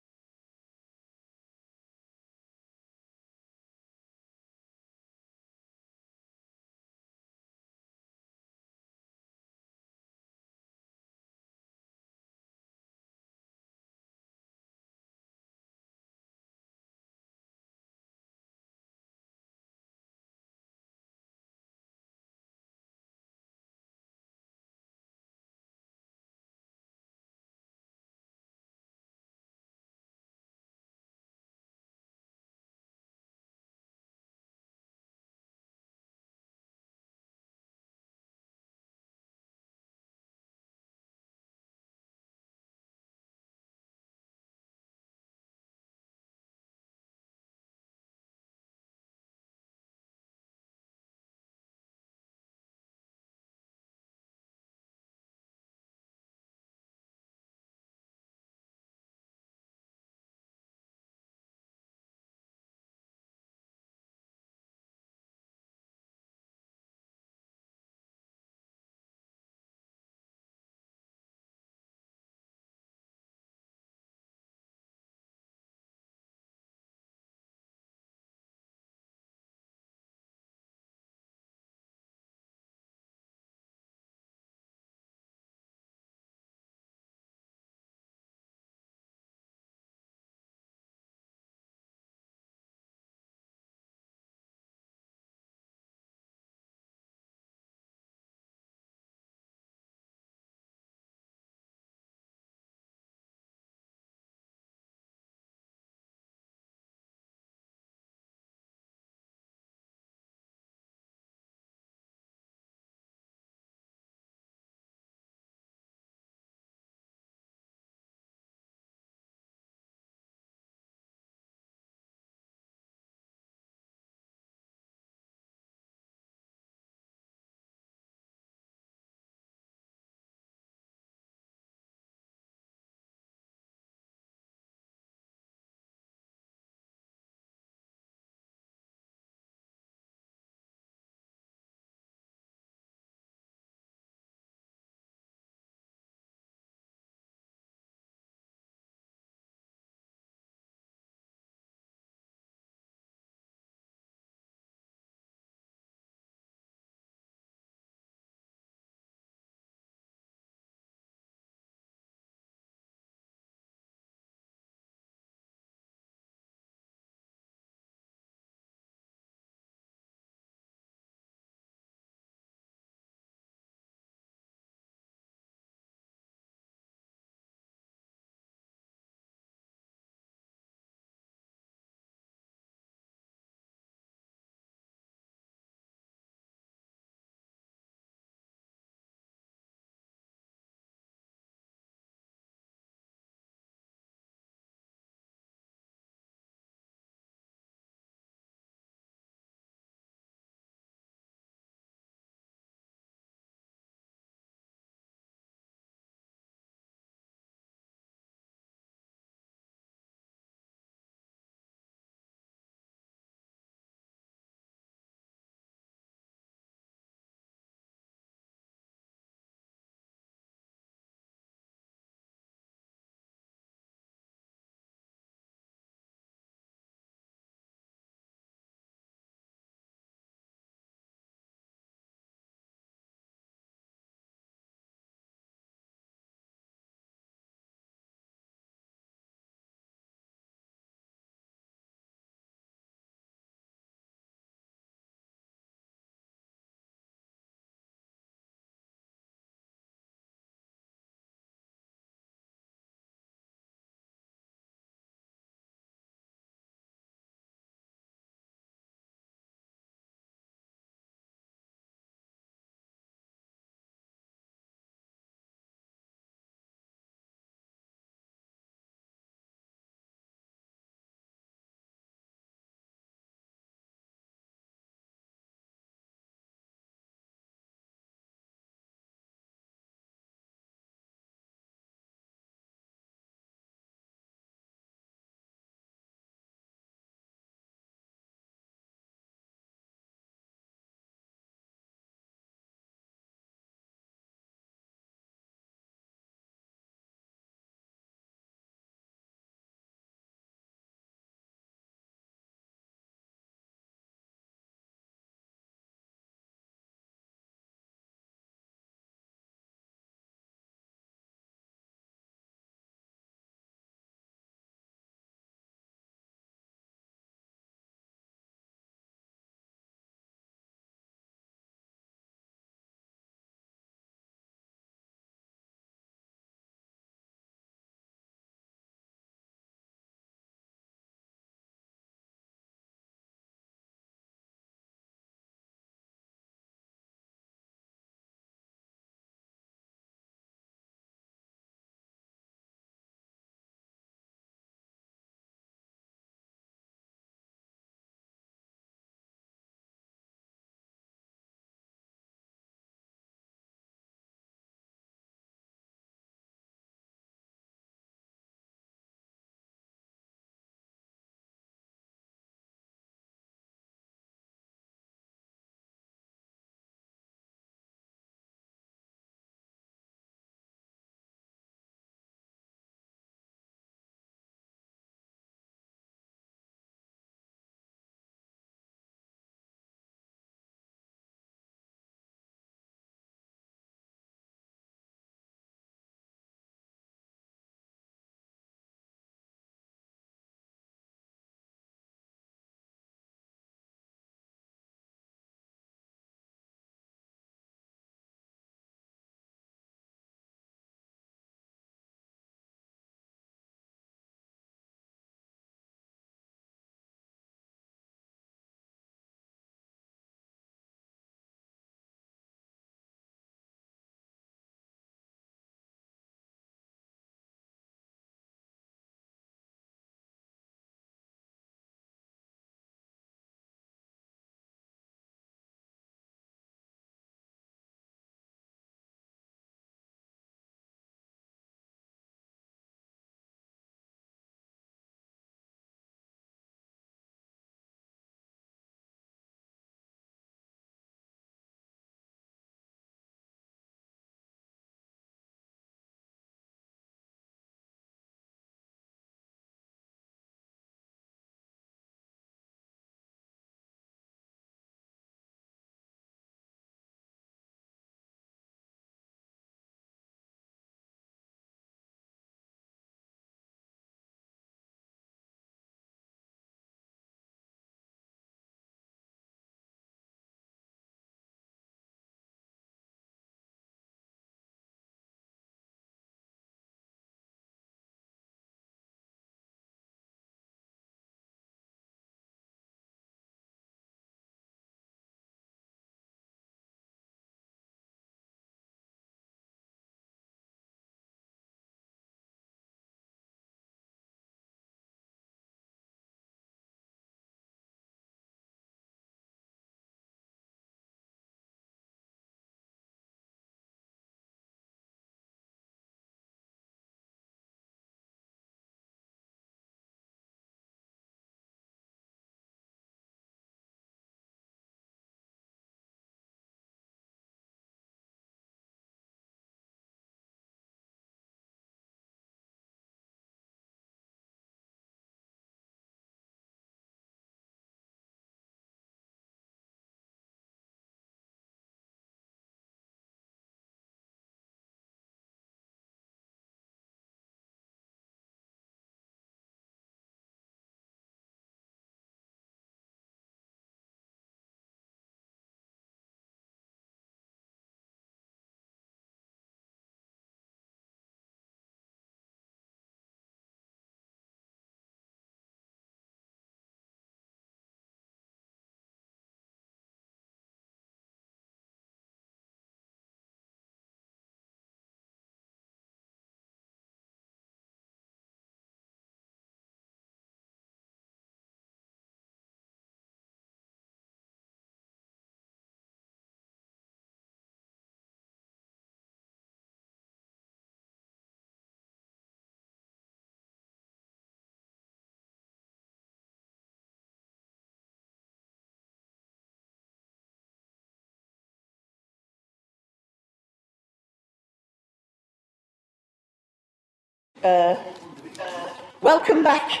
Welcome back.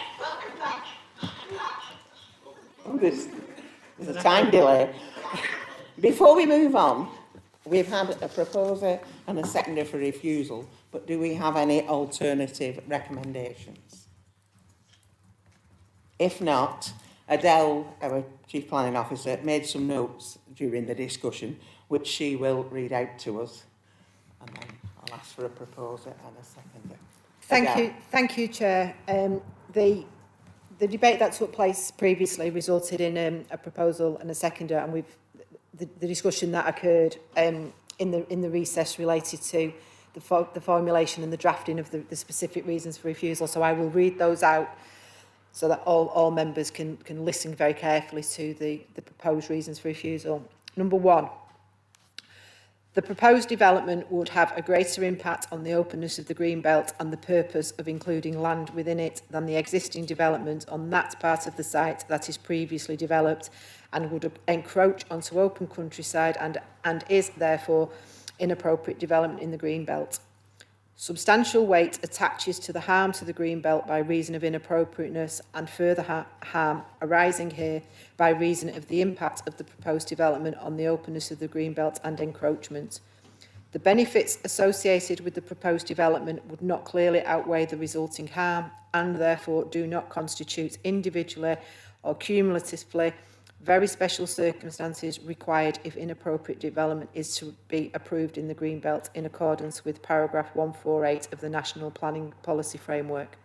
Oh, there's a time delay. Before we move on, we've had a proposer and a seconder for refusal, but do we have any alternative recommendations? If not, Adele, our Chief Planning Officer, made some notes during the discussion, which she will read out to us. And then I'll ask for a proposer and a seconder. Thank you, Chair. The debate that took place previously resulted in a proposal and a seconder, and the discussion that occurred in the recess related to the formulation and the drafting of the specific reasons for refusal. So I will read those out so that all members can listen very carefully to the proposed reasons for refusal. Number 1. The proposed development would have a greater impact on the openness of the green belt and the purpose of including land within it than the existing development on that part of the site that is previously developed, and would encroach onto open countryside and is therefore inappropriate development in the green belt. Substantial weight attaches to the harm to the green belt by reason of inappropriateness and further harm arising here by reason of the impact of the proposed development on the openness of the green belt and encroachment. The benefits associated with the proposed development would not clearly outweigh the resulting harm and therefore do not constitute individually or cumulatively very special circumstances required if inappropriate development is to be approved in the green belt in accordance with paragraph 148 of the National Planning Policy Framework.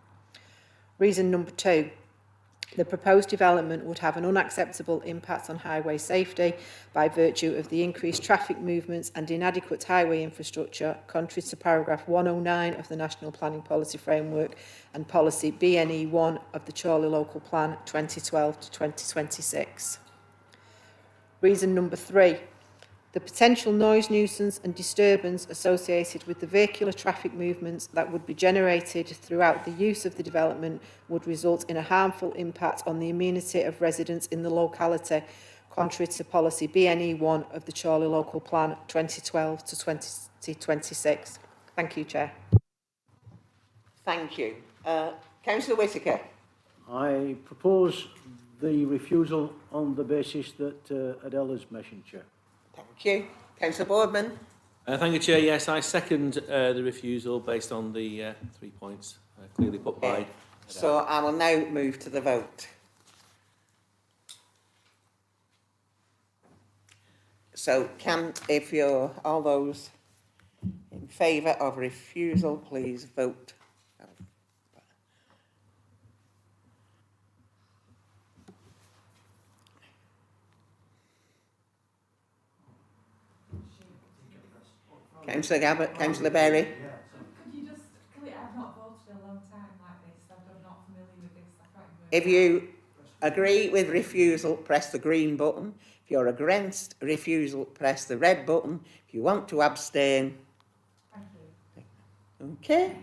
Reason number 2. The proposed development would have an unacceptable impact on highway safety by virtue of the increased traffic movements and inadequate highway infrastructure, contrary to paragraph 109 of the National Planning Policy Framework and policy BNE 1 of the Chorley Local Plan 2012 to 2026. Reason number 3. The potential noise nuisance and disturbance associated with the vehicular traffic movements that would be generated throughout the use of the development would result in a harmful impact on the amenity of residents in the locality, contrary to policy BNE 1 of the Chorley Local Plan 2012 to 2026. Thank you, Chair. Thank you. Councillor Whittaker. I propose the refusal on the basis that Adele has mentioned, Chair. Thank you. Councillor Boardman. Thank you, Chair. Yes, I second the refusal based on the 3 points clearly put by Adele. So I will now move to the vote. So if you're all those in favour of refusal, please vote. Councillor Gabbard, Councillor Berry. Could you just, I've not voted a long time like this, I'm not familiar with this, I can't remember. If you agree with refusal, press the green button. If you're against refusal, press the red button. If you want to abstain. Thank you. Okay.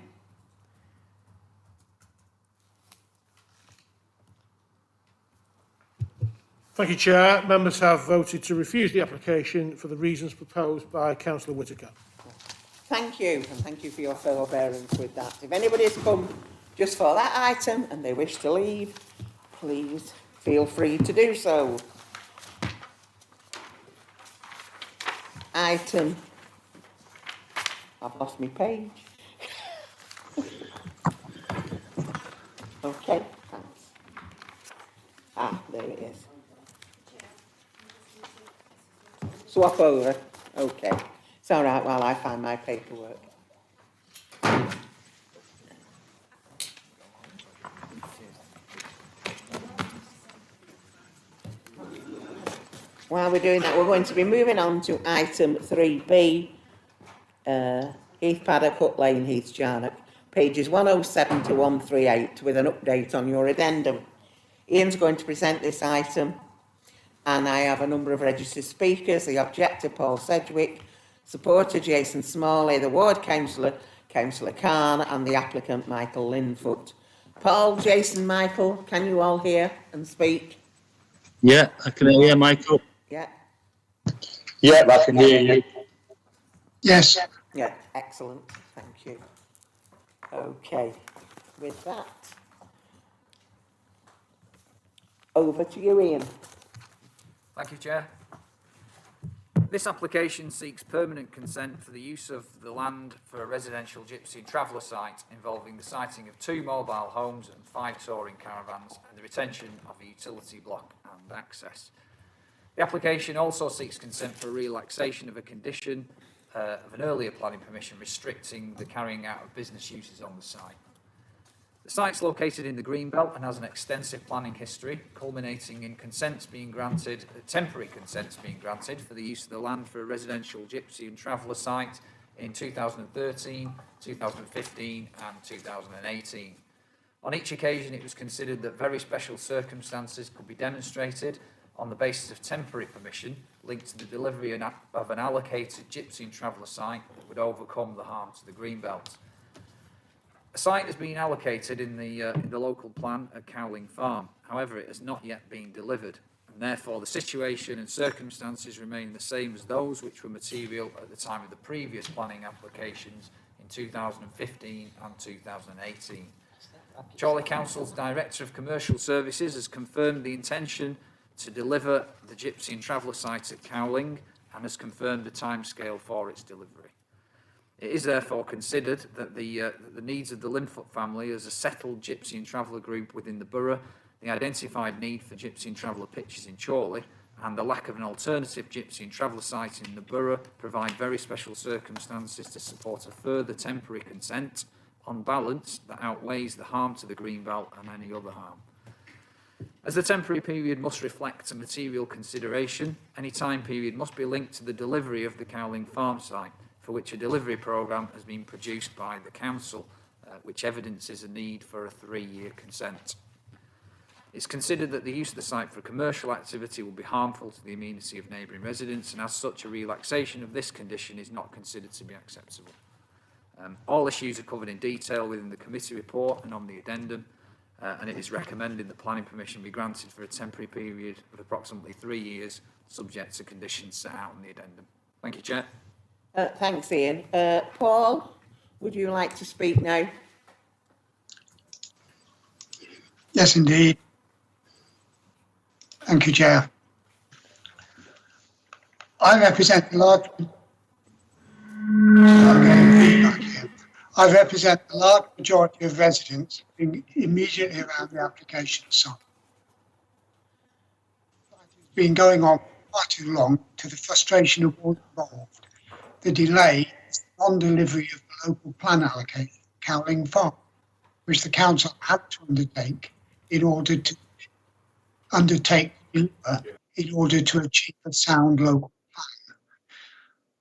Thank you, Chair. Members have voted to refuse the application for the reasons proposed by Councillor Whittaker. Thank you, and thank you for your forbearance with that. If anybody has come just for that item and they wish to leave, please feel free to do so. Item, I've lost my page. Okay, thanks. There it is. Swap over. Okay. It's all right while I find my paperwork. While we're doing that, we're going to be moving on to item 3B, Heath, Paddock, Leyland, Heath, Charnock, pages 107 to 138, with an update on your addendum. Ian's going to present this item, and I have a number of registered speakers: the objector, Paul Sedgwick, supporter, Jason Smalley, the ward councillor, Councillor Khan, and the applicant, Michael Linfoot. Paul, Jason, Michael, can you all hear and speak? Yeah, I can hear you, Michael. Yeah. Yeah, I can hear you. Yes. Yeah, excellent. Thank you. Okay, with that, over to you, Ian. Thank you, Chair. This application seeks permanent consent for the use of the land for a residential gypsy and traveller site involving the siting of 2 mobile homes and 5 touring caravans and the retention of a utility block and access. The application also seeks consent for a relaxation of a condition of an earlier planning permission restricting the carrying out of business uses on the site. The site's located in the Greenbelt and has an extensive planning history, culminating in consents being granted, temporary consents being granted for the use of the land for a residential gypsy and traveller site in 2013, 2015 and 2018. On each occasion, it was considered that very special circumstances could be demonstrated on the basis of temporary permission linked to the delivery of an allocated gypsy and traveller site that would overcome the harm to the Greenbelt. A site has been allocated in the local plan at Cowling Farm. However, it has not yet been delivered, and therefore the situation and circumstances remain the same as those which were material at the time of the previous planning applications in 2015 and 2018. Chorley Council's Director of Commercial Services has confirmed the intention to deliver the gypsy and traveller site at Cowling and has confirmed the timescale for its delivery. It is therefore considered that the needs of the Linfoot family as a settled gypsy and traveller group within the borough, the identified need for gypsy and traveller pitches in Chorley, and the lack of an alternative gypsy and traveller site in the borough provide very special circumstances to support a further temporary consent, on balance, that outweighs the harm to the Greenbelt and any other harm. As the temporary period must reflect a material consideration, any time period must be linked to the delivery of the Cowling Farm site, for which a delivery programme has been produced by the council, which evidences a need for a 3-year consent. It's considered that the use of the site for commercial activity will be harmful to the amenity of neighbouring residents, and as such a relaxation of this condition is not considered to be acceptable. All issues are covered in detail within the committee report and on the addendum, and it is recommended that planning permission be granted for a temporary period of approximately 3 years, subject to conditions set out in the addendum. Thank you, Chair. Thanks, Ian. Paul, would you like to speak now? Yes, indeed. Thank you, Chair. I represent the large majority of residents immediately around the application site. It's been going on far too long, to the frustration of all involved. The delay is the non-delivery of the local plan allocation, Cowling Farm, which the council had to undertake in order to achieve a sound local plan.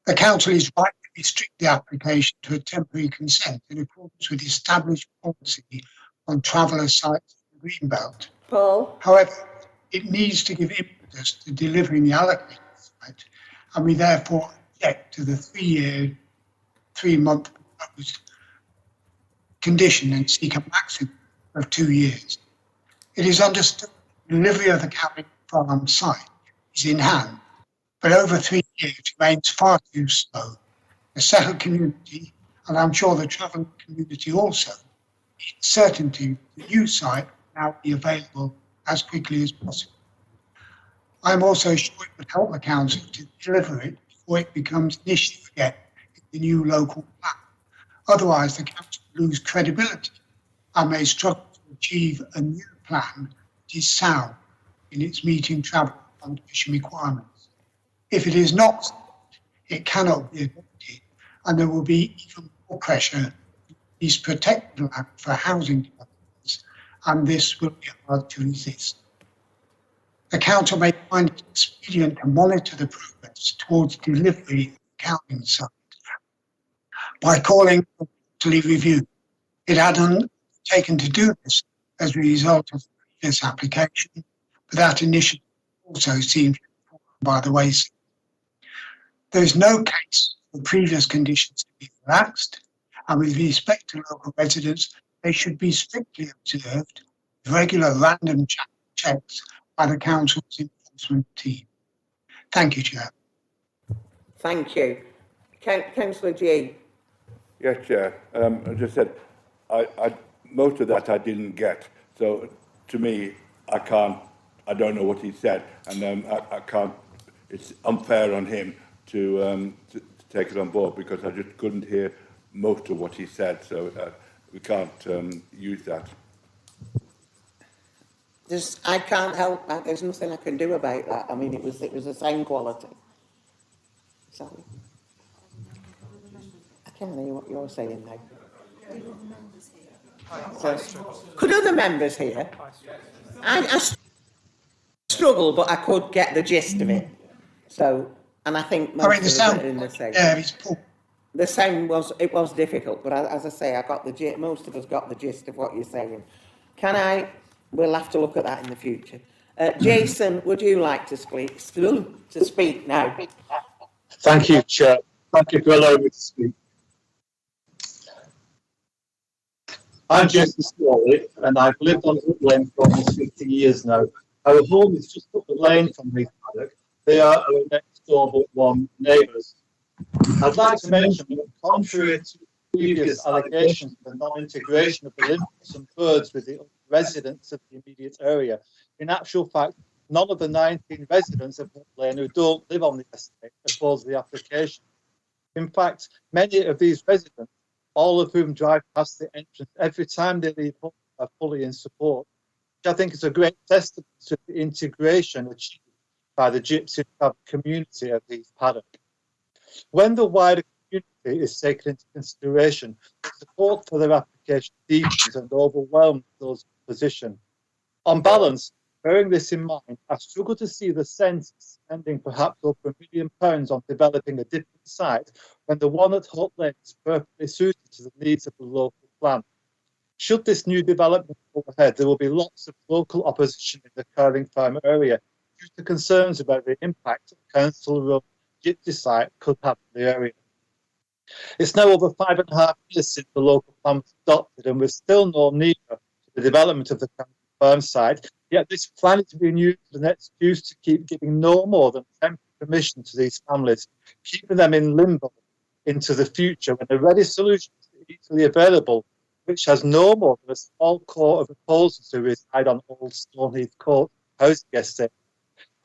The council is right to restrict the application to a temporary consent in accordance with established policy on traveller sites in the Greenbelt. Paul? However, it needs to give impetus to delivering the allocated site, and we therefore object to the 3-month proposed condition and seek a maximum of 2 years. It is understood the delivery of the Cowling Farm site is in hand, but over 3 years remains far too slow. The settled community, and I'm sure the travelling community also, needs certainty the new site will now be available as quickly as possible. I'm also sure it would help the council to deliver it before it becomes an issue again in the new local plan. Otherwise, the council will lose credibility and may struggle to achieve a new plan which is sound in its meeting travel and fishing requirements. If it is not, it cannot be adopted, and there will be even more pressure to use protected land for housing developments, and this will be hard to resist. The council may find it expedient to monitor the progress towards delivery of the Cowling site by calling for a quarterly review. It had undertaken to do this as a result of the previous application, but that initiative also seems to have fallen by the wayside. There is no case for previous conditions to be relaxed, and with respect to local residents, they should be strictly observed with regular random checks by the council's enforcement team. Thank you, Chair. Thank you. Councillor G. Yes, Chair. I just said, most of that I didn't get. So to me, I don't know what he said, and I can't. It's unfair on him to take it on board because I just couldn't hear most of what he said. So we can't use that. I can't help that. There's nothing I can do about that. I mean, it was the same quality. Sorry. I can't hear what you're saying now. So, could other members hear? I struggle, but I could get the gist of it. So, and I think most of us are in the same. Yeah, it's poor. The sound was difficult, but as I say, most of us got the gist of what you're saying. We'll have to look at that in the future. Jason, would you like to speak now? Thank you, Chair. Thank you for allowing me to speak. I'm Jason Chorley, and I've lived on Leyland for almost 50 years now. Our home is just up the lane from Heath Paddock. They are our next door but one neighbours. I'd like to mention that contrary to previous allegations of the non-integration of the limpets and birds with the residents of the immediate area, in actual fact, none of the 19 residents of Leyland who don't live on the estate oppose the application. In fact, many of these residents, all of whom drive past the entrance every time they leave home, are fully in support, which I think is a great testament to the integration achieved by the gypsy travel community of Heath Paddock. When the wider community is taken into consideration, support for their application deepens and overwhelms those in opposition. On balance, bearing this in mind, I struggle to see the sense of spending perhaps over £1 million on developing a different site when the one at Hutt Lane is perfectly suited to the needs of the local plan. Should this new development go ahead, there will be lots of local opposition in the Curling Farm area due to concerns about the impact a council-run gypsy site could have in the area. It's now over 5.5 years since the local plan was adopted, and we're still no nearer to the development of the Curling Farm site. Yet this plan is being used as an excuse to keep giving no more than temporary permission to these families, keeping them in limbo into the future when a ready solution is easily available, which has no more than a small core of opposers who reside on Old Stoneheath Court housing estate.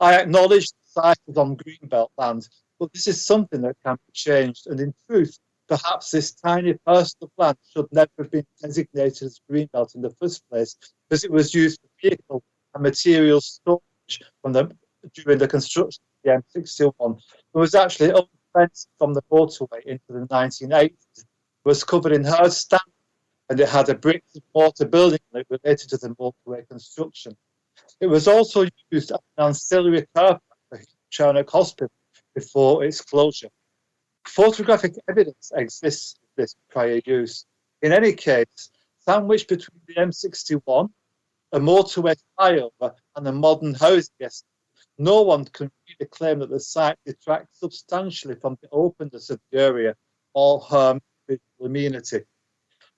I acknowledge the site is on Greenbelt land, but this is something that can be changed, and in truth, perhaps this tiny personal plan should never have been designated as Greenbelt in the first place, because it was used for vehicle and material storage during the construction of the M61. It was actually owned fence from the motorway into the 1980s. It was covered in hard stamp, and it had a brick and mortar building that related to the motorway construction. It was also used as an ancillary car park for Charnock Hospital before its closure. Photographic evidence exists of this prior use. In any case, sandwiched between the M61, a motorway flyover, and a modern housing estate, no one can really claim that the site detracts substantially from the openness of the area or harm visual amenity.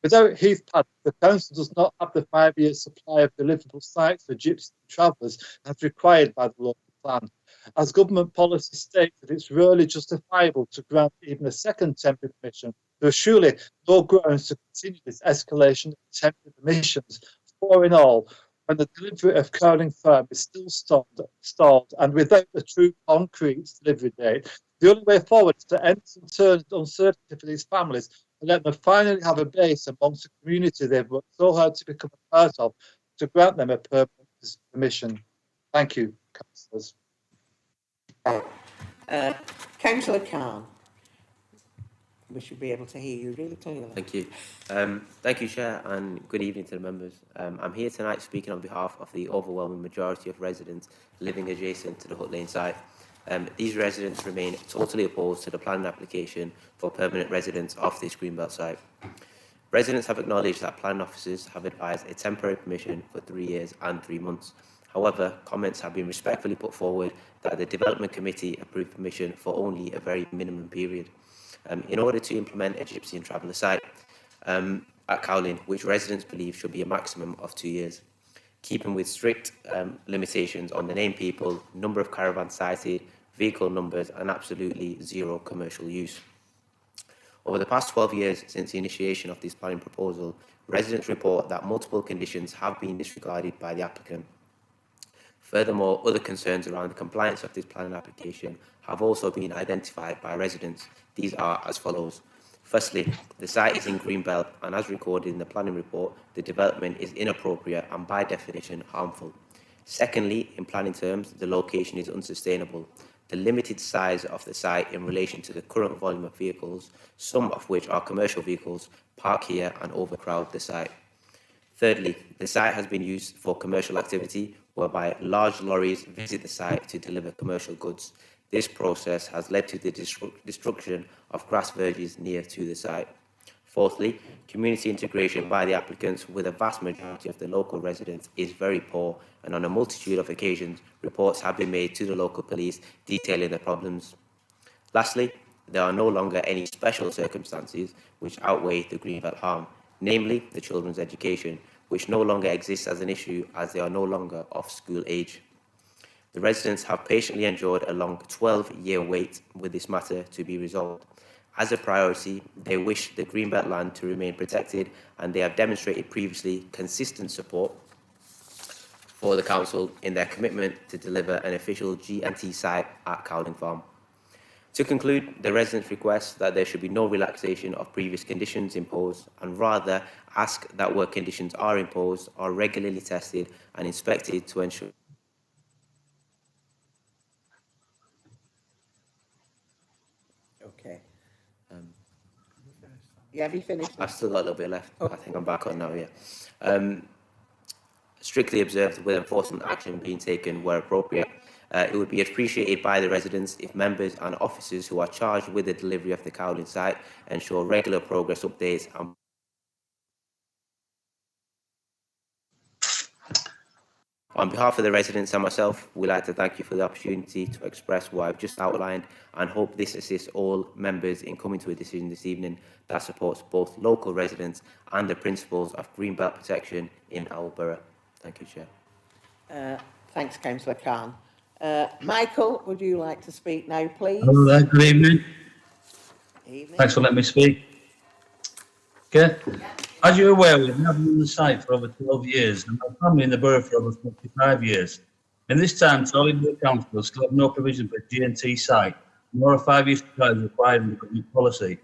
Without Heath Paddock, the council does not have the 5-year supply of deliverable sites for gypsy travellers as required by the local plan. As government policy states that it's rarely justifiable to grant even a second temporary permission, there are surely no grounds to continue this escalation of temporary permissions. For in all, when the delivery of Curling Farm is still stalled and without a true concrete delivery date, the only way forward is to end some uncertainty for these families and let them finally have a base amongst the community they've worked so hard to become a part of, to grant them a permanent permission. Thank you, councillors. Councillor Khan. We should be able to hear you really clearly. Thank you. Thank you, Chair, and good evening to the members. I'm here tonight speaking on behalf of the overwhelming majority of residents living adjacent to the Hutt Lane site. These residents remain totally opposed to the planning application for permanent residents of this Greenbelt site. Residents have acknowledged that planning officers have advised a temporary permission for 3 years and 3 months. However, comments have been respectfully put forward that the Development Committee approved permission for only a very minimum period. In order to implement a gypsy and traveller site at Cowling, which residents believe should be a maximum of 2 years, keeping with strict limitations on the named people, number of caravans sited, vehicle numbers, and absolutely zero commercial use. Over the past 12 years since the initiation of this planning proposal, residents report that multiple conditions have been disregarded by the applicant. Furthermore, other concerns around the compliance of this planning application have also been identified by residents. These are as follows. Firstly, the site is in Greenbelt, and as recorded in the planning report, the development is inappropriate and by definition harmful. Secondly, in planning terms, the location is unsustainable. The limited size of the site in relation to the current volume of vehicles, some of which are commercial vehicles, park here and overcrowd the site. Thirdly, the site has been used for commercial activity, whereby large lorries visit the site to deliver commercial goods. This process has led to the destruction of grass verges near to the site. Fourthly, community integration by the applicants with a vast majority of the local residents is very poor, and on a multitude of occasions, reports have been made to the local police detailing the problems. Lastly, there are no longer any special circumstances which outweigh the Greenbelt harm, namely the children's education, which no longer exists as an issue as they are no longer of school age. The residents have patiently endured a long 12-year wait with this matter to be resolved. As a priority, they wish the Greenbelt land to remain protected, and they have demonstrated previously consistent support for the council in their commitment to deliver an official G&T site at Cowling Farm. To conclude, the residents request that there should be no relaxation of previous conditions imposed, and rather ask that where conditions are imposed are regularly tested and inspected to ensure. Okay. Yeah, have you finished? I've still got a little bit left. I think I'm back on now, yeah. Strictly observed with enforcement action being taken where appropriate. It would be appreciated by the residents if members and officers who are charged with the delivery of the Cowling site ensure regular progress updates and on behalf of the residents and myself, we'd like to thank you for the opportunity to express what I've just outlined, and hope this assists all members in coming to a decision this evening that supports both local residents and the principles of Greenbelt protection in our borough. Thank you, Chair. Thanks, Councillor Khan. Michael, would you like to speak now, please? Hello there, good evening. Evening. Thanks for letting me speak. Okay. As you're aware, we've now been on the site for over 12 years, and my family in the borough for over 45 years. In this time, Chorley Borough Council has still have no provision for a G&T site, nor a 5-year supply is required in the government policy.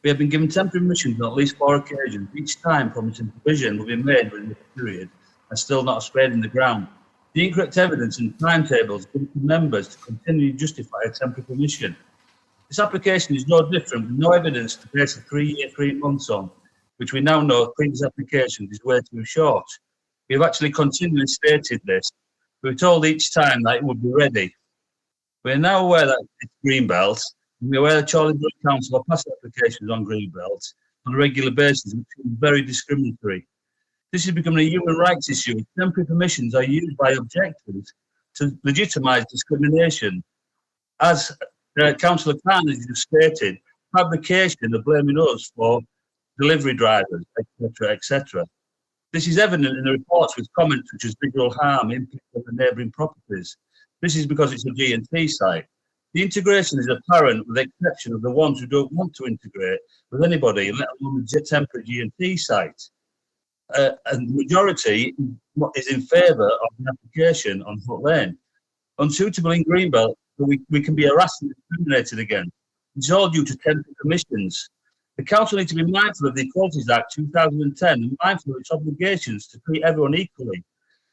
We have been given temporary permissions on at least 4 occasions, each time promising provision will be made within the period, and still not a spade in the ground. The incorrect evidence and timetables given to members to continue to justify a temporary permission. This application is no different, with no evidence to base a 3-year, 3 months on, which we now know previous applications is way too short. We have actually continually stated this. We were told each time that it would be ready. We are now aware that it's Greenbelt, and we are aware that Chorley Borough Council are passing applications on Greenbelt on a regular basis, which is very discriminatory. This is becoming a human rights issue. Temporary permissions are used by objectors to legitimise discrimination. As Councillor Khan has just stated, fabrication of blaming us for delivery drivers, etc., etc. This is evident in the reports with comments such as visual harm, impact on the neighbouring properties. This is because it's a G&T site. The integration is apparent with the exception of the ones who don't want to integrate with anybody, let alone a temporary G&T site. And the majority is in favour of the application on Foot Lane. Unsuitable in Greenbelt, we can be harassed and discriminated against. It's all due to temporary permissions. The council needs to be mindful of the Equalities Act 2010 and mindful of its obligations to treat everyone equally.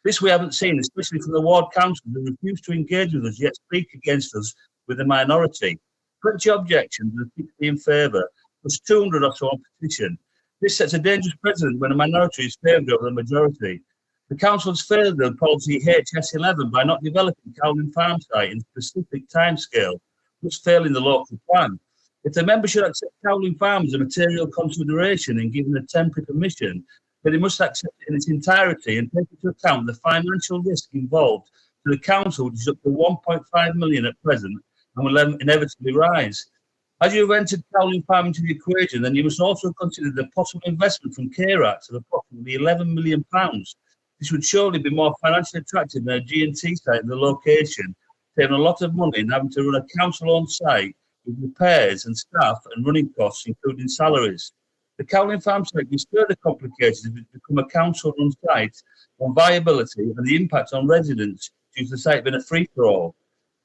This we haven't seen, especially from the ward councils who refuse to engage with us yet speak against us with the minority. 20 objections and 60 in favour, plus 200 or so on petition. This sets a dangerous precedent when a minority is favoured over the majority. The council has failed the policy HS11 by not developing Cowling Farm site in a specific timescale, thus failing the local plan. If the member should accept Cowling Farm as a material consideration in giving a temporary permission, then it must accept it in its entirety and take into account the financial risk involved to the council, which is up to 1.5 million at present and will inevitably rise. As you have entered Cowling Farm into the equation, then you must also consider the possible investment from KRAT of approximately £11 million. This would surely be more financially attractive than a G&T site in the location, saving a lot of money and having to run a council-owned site with repairs and staff and running costs, including salaries. The Cowling farm site is further complicated if it becomes a council-run site on viability and the impact on residents due to the site being a free-for-all.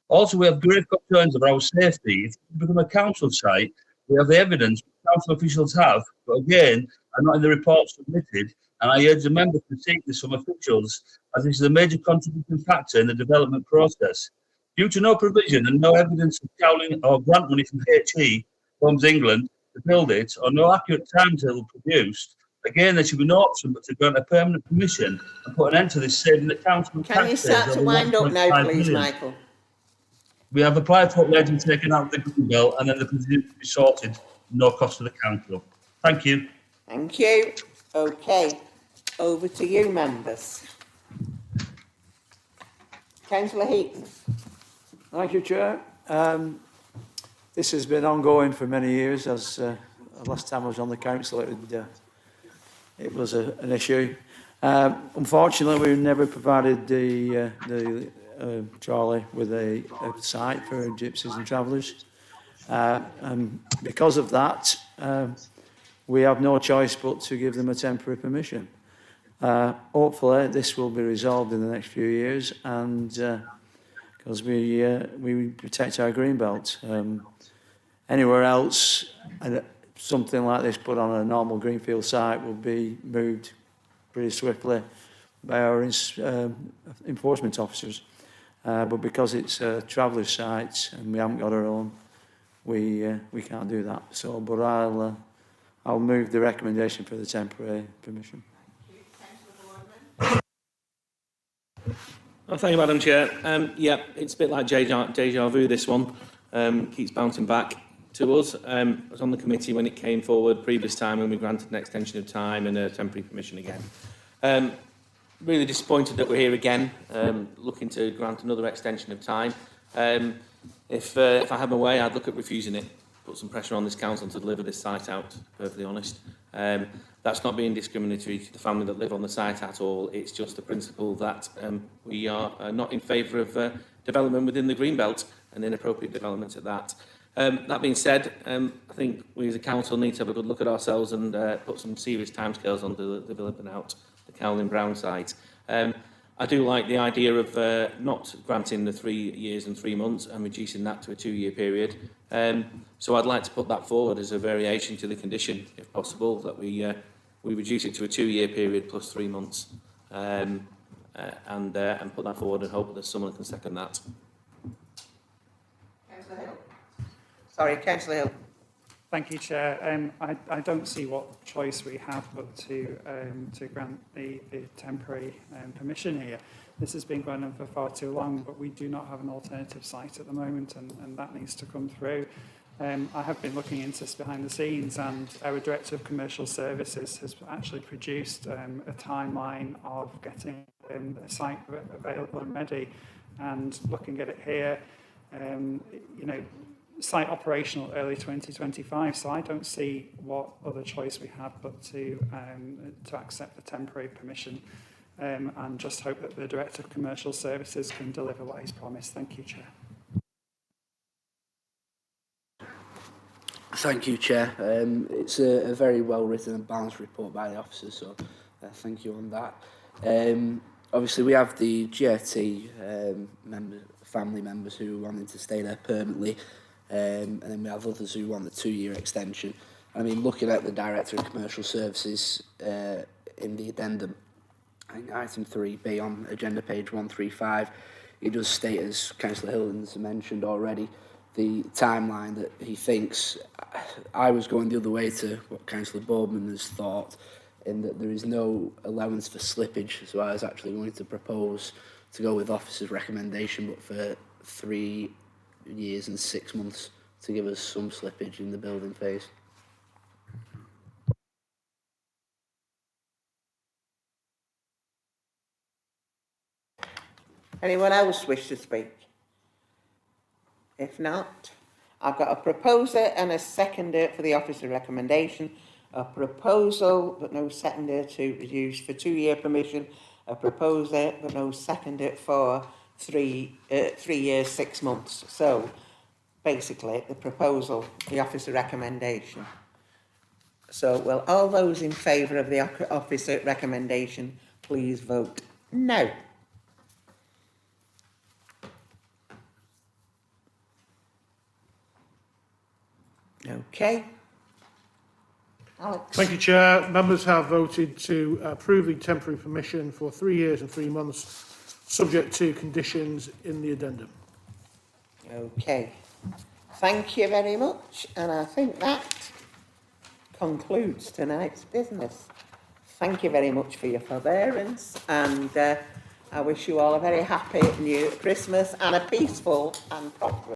Also, we have grave concerns about our safety. If it becomes a council site, we have the evidence council officials have, but again, are not in the report submitted, and I urge the members to seek this from officials, as this is a major contributing factor in the development process. Due to no provision and no evidence of Cowling or grant money from HE, Homes England, to build it, or no accurate timetable produced, again, there should be no option but to grant a permanent permission and put an end to this, saving the council and Can you start to wind up now, please, Michael? We have applied for legend taken out of the green belt, and then the position to be sorted, no cost to the council. Thank you. Thank you. Okay, over to you, members. Councillor Heath. Thank you, Chair. This has been ongoing for many years. As last time I was on the council, it was an issue. Unfortunately, we never provided the Chorley with a site for gypsies and travellers. And because of that, we have no choice but to give them a temporary permission. Hopefully, this will be resolved in the next few years, and because we protect our green belt. Anywhere else, something like this put on a normal greenfield site will be moved pretty swiftly by our enforcement officers. But because it's a traveller's site and we haven't got our own, we can't do that. So, but I'll move the recommendation for the temporary permission. Oh, thank you, Madam Chair. Yeah, it's a bit like deja vu, this one. Keeps bouncing back to us. I was on the committee when it came forward previous time when we granted an extension of time and a temporary permission again. Really disappointed that we're here again, looking to grant another extension of time. If I had my way, I'd look at refusing it, put some pressure on this council to deliver this site out, to be perfectly honest. That's not being discriminatory to the family that live on the site at all. It's just the principle that we are not in favour of development within the Greenbelt and inappropriate development at that. That being said, I think we as a council need to have a good look at ourselves and put some serious timescales on developing out the Cowling Brown site. I do like the idea of not granting the 3 years and 3 months and reducing that to a 2-year period. So I'd like to put that forward as a variation to the condition, if possible, that we reduce it to a 2-year period plus 3 months, and put that forward and hope that someone can second that. Councillor Hill. Sorry, Councillor Hill. Thank you, Chair. I don't see what choice we have but to grant the temporary permission here. This has been going on for far too long, but we do not have an alternative site at the moment, and that needs to come through. I have been looking into this behind the scenes, and our Director of Commercial Services has actually produced a timeline of getting a site available and ready, and looking at it here, you know, site operational early 2025, so I don't see what other choice we have but to accept the temporary permission and just hope that the Director of Commercial Services can deliver what he's promised. Thank you, Chair. Thank you, Chair. It's a very well written and balanced report by the officers, so thank you on that. Obviously, we have the GRT family members who wanted to stay there permanently, and then we have others who want the 2-year extension. I mean, looking at the Director of Commercial Services in the addendum, I think item 3B on agenda page 135, it does state, as Councillor Hillens mentioned already, the timeline that he thinks. I was going the other way to what Councillor Boardman has thought, in that there is no allowance for slippage, so I was actually going to propose to go with officer's recommendation, but for 3 years and 6 months to give us some slippage in the building phase. Anyone else wish to speak? If not, I've got a proposer and a seconder for the officer recommendation. A proposal but no seconder to reduce for 2-year permission. A proposer but no seconder for 3 years, 6 months. So, basically the proposal, the officer recommendation. So will all those in favour of the officer recommendation please vote no? Okay. Alex. Thank you, Chair. Members have voted to approve the temporary permission for 3 years and 3 months, subject to conditions in the addendum. Okay. Thank you very much, and I think that concludes tonight's business. Thank you very much for your forbearance, and I wish you all a very happy new Christmas and a peaceful and prosperous